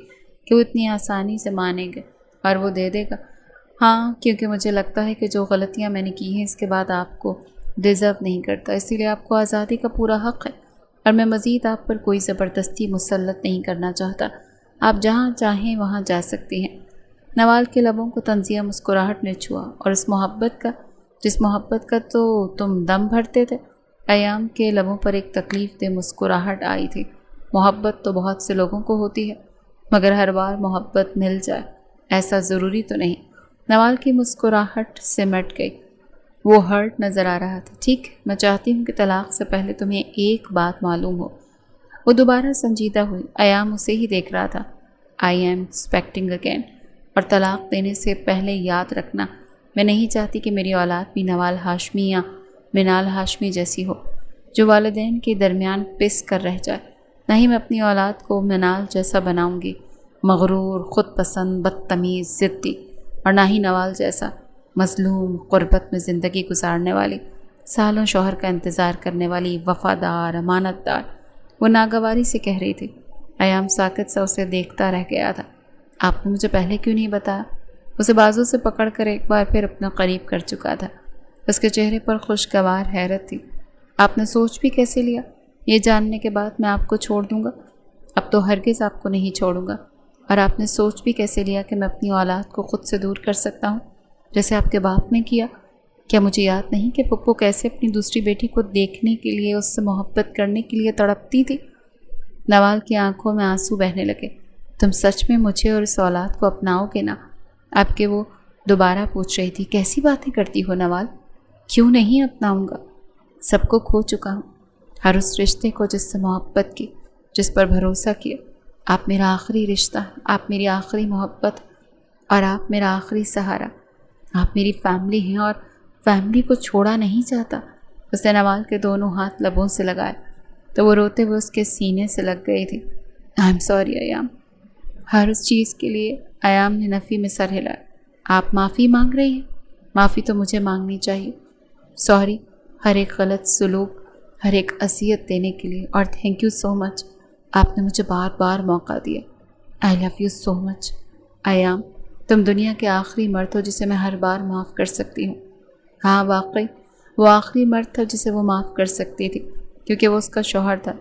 کہ وہ اتنی آسانی سے مانیں گے اور وہ دے دے گا۔ ہاں، کیونکہ مجھے لگتا ہے کہ جو غلطیاں میں نے کی ہیں اس کے بعد آپ کو ڈیزرو نہیں کرتا، اسی لیے آپ کو آزادی کا پورا حق ہے اور میں مزید آپ پر کوئی زبردستی مسلط نہیں کرنا چاہتا۔ آپ جہاں چاہیں وہاں جا سکتی ہیں۔ نوال کے لبوں کو طنزیہ مسکراہٹ نے چھوا۔ اور اس محبت کا، جس محبت کا تو تم دم بھرتے تھے؟ ایام کے لبوں پر ایک تکلیف دہ مسکراہٹ آئی تھی۔ محبت تو بہت سے لوگوں کو ہوتی ہے، مگر ہر بار محبت مل جائے ایسا ضروری تو نہیں۔ نوال کی مسکراہٹ سمٹ گئی۔ وہ ہرٹ نظر آ رہا تھا۔ ٹھیک، میں چاہتی ہوں کہ طلاق سے پہلے تمہیں ایک بات معلوم ہو۔ وہ دوبارہ سنجیدہ ہوئی۔ ایام اسے ہی دیکھ رہا تھا۔ I am expecting again. اور طلاق دینے سے پہلے یاد رکھنا، میں نہیں چاہتی کہ میری اولاد بھی نوال ہاشمی یا منال ہاشمی جیسی ہو، جو والدین کے درمیان پس کر رہ جائے۔ نہ ہی میں اپنی اولاد کو منال جیسا بناؤں گی، مغرور، خود پسند، بدتمیز، ضدی، اور نہ ہی نوال جیسا مظلوم، غربت میں زندگی گزارنے والی، سالوں شوہر کا انتظار کرنے والی، وفادار، امانت دار۔ وہ ناگواری سے کہہ رہی تھی۔ ایام ساکت سا اسے دیکھتا رہ گیا تھا۔ آپ نے مجھے پہلے کیوں نہیں بتایا؟ اسے بازو سے پکڑ کر ایک بار پھر اپنا قریب کر چکا تھا۔ اس کے چہرے پر خوشگوار حیرت تھی۔ آپ نے سوچ بھی کیسے لیا؟ یہ جاننے کے بعد میں آپ کو چھوڑ دوں گا؟ اب تو ہرگز آپ کو نہیں چھوڑوں گا۔ اور آپ نے سوچ بھی کیسے لیا کہ میں اپنی اولاد کو خود سے دور کر سکتا ہوں، جیسے آپ کے باپ نے کیا؟ کیا مجھے یاد نہیں کہ پپو کیسے اپنی دوسری بیٹی کو دیکھنے کے لیے، اس سے محبت کرنے کے لیے تڑپتی تھی؟ نوال کی آنکھوں میں آنسو بہنے لگے۔ تم سچ میں مجھے اور اس اولاد کو اپناؤ گے نا؟ آپ کے وہ دوبارہ پوچھ رہی تھی۔ کیسی باتیں کرتی ہو نوال؟ کیوں نہیں اپناؤں گا؟ سب کو کھو چکا ہوں، ہر اس رشتے کو جس سے محبت کی، جس پر بھروسہ کیا۔ آپ میرا آخری رشتہ، آپ میری آخری محبت، اور آپ میرا آخری سہارا۔ آپ میری فیملی ہیں اور فیملی کو چھوڑا نہیں چاہتا۔ اس نے نوال کے دونوں ہاتھ لبوں سے لگائے تو وہ روتے ہوئے اس کے سینے سے لگ گئی تھی۔ آئی ایم سوری ایام، ہر اس چیز کے لیے۔ ایام نے نفی میں سر ہلایا۔ آپ معافی مانگ رہی ہیں؟ معافی تو مجھے مانگنی چاہیے۔ سوری ہر ایک غلط سلوک، ہر ایک اذیت دینے کے لیے، اور تھینک یو سو مچ، آپ نے مجھے بار بار موقع دیا۔ آئی لو یو سو مچ ایام، تم دنیا کے آخری مرد ہو جسے میں ہر بار معاف کر سکتی ہوں۔ ہاں واقعی وہ آخری مرد تھا جسے وہ معاف کر سکتی تھی، کیونکہ وہ اس کا شوہر تھا۔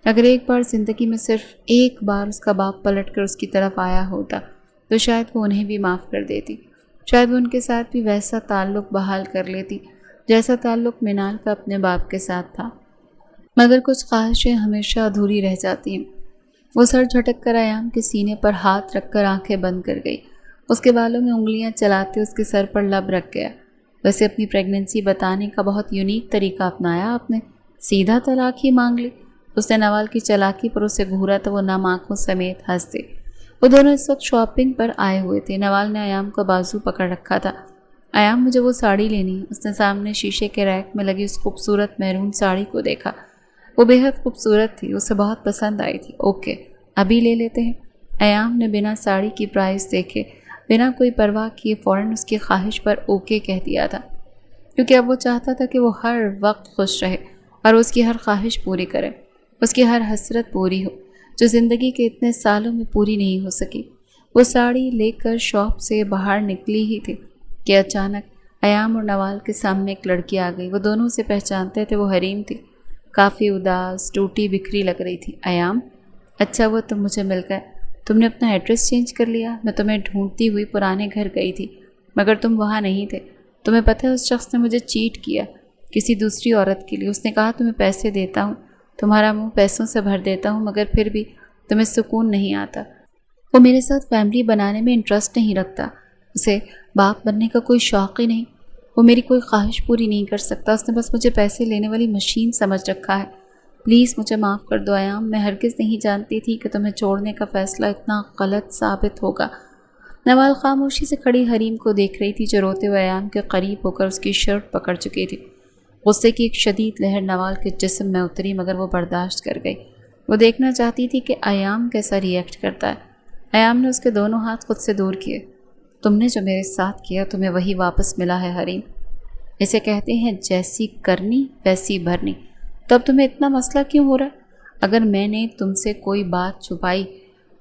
اگر ایک بار زندگی میں صرف ایک بار اس کا باپ پلٹ کر اس کی طرف آیا ہوتا تو شاید وہ انہیں بھی معاف کر دیتی، شاید وہ ان کے ساتھ بھی ویسا تعلق بحال کر لیتی جیسا تعلق منال کا اپنے باپ کے ساتھ تھا۔ مگر کچھ خواہشیں ہمیشہ ادھوری رہ جاتی ہیں۔ وہ سر جھٹک کر ایام کے سینے پر ہاتھ رکھ کر آنکھیں بند کر گئی۔ اس کے بالوں میں انگلیاں چلاتے اس کے سر پر لب رکھ گیا۔ ویسے اپنی پریگننسی بتانے کا بہت یونیک طریقہ اپنایا آپ نے، سیدھا طلاق ہی مانگ لی۔ اس نے نوال کی چالاکی پر اسے گھورا تو وہ نم آنکھوں سمیت ہنس دی۔ وہ دونوں اس وقت شاپنگ پر آئے ہوئے تھے۔ نوال نے ایام کا بازو پکڑ رکھا تھا۔ ایام مجھے وہ ساڑی لینی ہے۔ اس نے سامنے شیشے کے ریک میں لگی اس خوبصورت میرون ساڑی کو دیکھا۔ وہ بے حد خوبصورت تھی، اسے بہت پسند آئی تھی۔ اوکے، ابھی لے لیتے ہیں۔ ایام نے بنا ساڑی کی پرائس دیکھے، بنا کوئی پرواہ کیے فوراً اس کی خواہش پر اوکے کہہ دیا تھا، کیونکہ اب وہ چاہتا تھا کہ وہ ہر وقت خوش رہے اور اس کی ہر خواہش پوری کرے، اس کی ہر حسرت پوری ہو جو زندگی کے اتنے سالوں میں پوری نہیں ہو سکی۔ وہ ساڑی لے کر شاپ سے باہر نکلی ہی تھی کہ اچانک ایام اور نوال کے سامنے ایک لڑکی آ گئی۔ وہ دونوں اسے پہچانتے تھے، وہ حریم تھی، کافی اداس، ٹوٹی بکھری لگ رہی تھی۔ ایام، اچھا وہ تم مجھے مل گئے، تم نے اپنا ایڈریس چینج کر لیا۔ میں تمہیں ڈھونڈتی ہوئی پرانے گھر گئی تھی مگر تم وہاں نہیں تھے۔ تمہیں پتہ ہے اس شخص نے مجھے چیٹ کیا کسی دوسری عورت کے لیے۔ اس نے کہا تمہیں پیسے دیتا ہوں، تمہارا منہ پیسوں سے بھر دیتا ہوں، مگر پھر بھی تمہیں سکون نہیں آتا۔ وہ میرے ساتھ فیملی بنانے میں انٹرسٹ نہیں رکھتا، اسے باپ بننے کا کوئی شوق ہی نہیں، وہ میری کوئی خواہش پوری نہیں کر سکتا، اس نے بس مجھے پیسے لینے والی مشین سمجھ رکھا ہے۔ پلیز مجھے معاف کر دو ایام، میں ہرگز نہیں جانتی تھی کہ تمہیں چھوڑنے کا فیصلہ اتنا غلط ثابت ہوگا۔ نوال خاموشی سے کھڑی حریم کو دیکھ رہی تھی جو روتے ہوئے ایام کے قریب ہو کر اس کی شرٹ پکڑ چکی تھی۔ غصے کی ایک شدید لہر نوال کے جسم میں اتری مگر وہ برداشت کر گئی۔ وہ دیکھنا چاہتی تھی کہ ایام کیسا ری ایکٹ کرتا ہے۔ ایام نے اس کے دونوں ہاتھ خود سے دور کیے۔ تم نے جو میرے ساتھ کیا تمہیں وہی واپس ملا ہے حریم، اسے کہتے ہیں جیسی کرنی ویسی بھرنی۔ تو اب تمہیں اتنا مسئلہ کیوں ہو رہا ہے؟ اگر میں نے تم سے کوئی بات چھپائی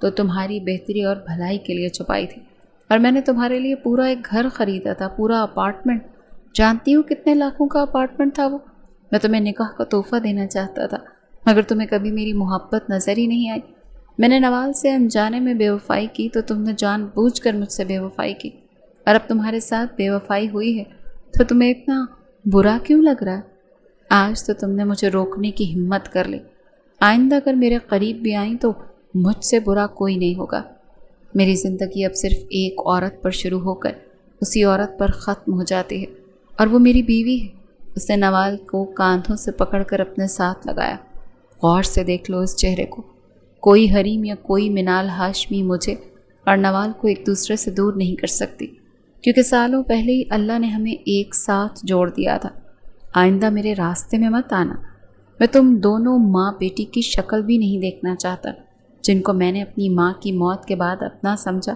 تو تمہاری بہتری اور بھلائی کے لیے چھپائی تھی، اور میں نے تمہارے لیے پورا ایک گھر خریدا تھا، پورا اپارٹمنٹ، جانتی ہوں کتنے لاکھوں کا اپارٹمنٹ تھا وہ۔ میں تمہیں نکاح کا تحفہ دینا چاہتا تھا مگر تمہیں کبھی میری محبت نظر ہی نہیں آئی۔ میں نے نوال سے انجانے میں بے وفائی کی تو تم نے جان بوجھ کر مجھ سے بے وفائی کی، اور اب تمہارے ساتھ بے وفائی ہوئی ہے تو تمہیں اتنا برا کیوں لگ رہا ہے؟ آج تو تم نے مجھے روکنے کی ہمت کر لی، آئندہ اگر میرے قریب بھی آئیں تو مجھ سے برا کوئی نہیں ہوگا۔ میری زندگی اب صرف ایک عورت پر شروع ہو کر اسی عورت پر ختم ہو جاتی ہے، اور وہ میری بیوی ہے۔ اس نے نوال کو کاندھوں سے پکڑ کر اپنے ساتھ لگایا۔ غور سے دیکھ لو اس چہرے کو، کوئی حریم یا کوئی منال ہاشمی مجھے اور نوال کو ایک دوسرے سے دور نہیں کر سکتی، کیونکہ سالوں پہلے ہی اللہ نے ہمیں ایک ساتھ جوڑ دیا تھا۔ آئندہ میرے راستے میں مت آنا، میں تم دونوں ماں بیٹی کی شکل بھی نہیں دیکھنا چاہتا۔ جن کو میں نے اپنی ماں کی موت کے بعد اپنا سمجھا،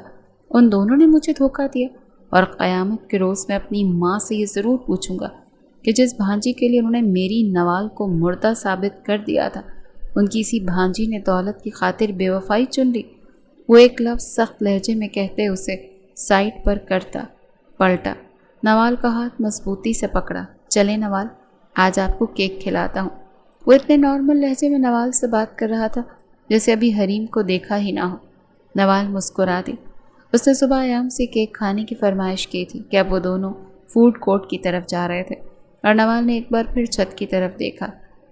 ان دونوں نے مجھے دھوکہ دیا، اور قیامت کے روز میں اپنی ماں سے یہ ضرور پوچھوں گا کہ جس بھانجی کے لیے انہوں نے میری نوال کو مردہ ثابت کر دیا تھا، ان کی اسی بھانجی نے دولت کی خاطر بے وفائی چن لی۔ وہ ایک لفظ سخت لہجے میں کہتے اسے سائڈ پر کرتا پلٹا۔ نوال کا ہاتھ مضبوطی سے پکڑا۔ چلے نوال، آج آپ کو کیک کھلاتا ہوں۔ وہ اتنے نارمل لہجے میں نوال سے بات کر رہا تھا جیسے ابھی حریم کو دیکھا ہی نہ ہو۔ نوال مسکرا دی۔ اس نے صبح ایام سے کیک کھانے کی فرمائش کی تھی کہ اب وہ دونوں فوڈ کورٹ کی طرف جا رہے تھے، اور نوال نے ایک بار پھر چھت کی طرف دیکھا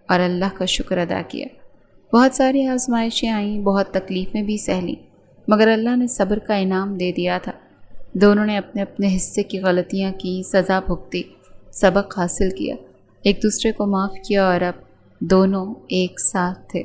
اور اللہ کا شکر ادا کیا۔ بہت ساری آزمائشیں آئیں، بہت تکلیفیں بھی سہ لیں، مگر اللہ نے صبر کا انعام دے دیا تھا۔ دونوں نے اپنے اپنے حصے کی غلطیاں کی، سزا بھگتی، سبق حاصل کیا، ایک دوسرے کو معاف کیا، اور اب دونوں ایک ساتھ تھے۔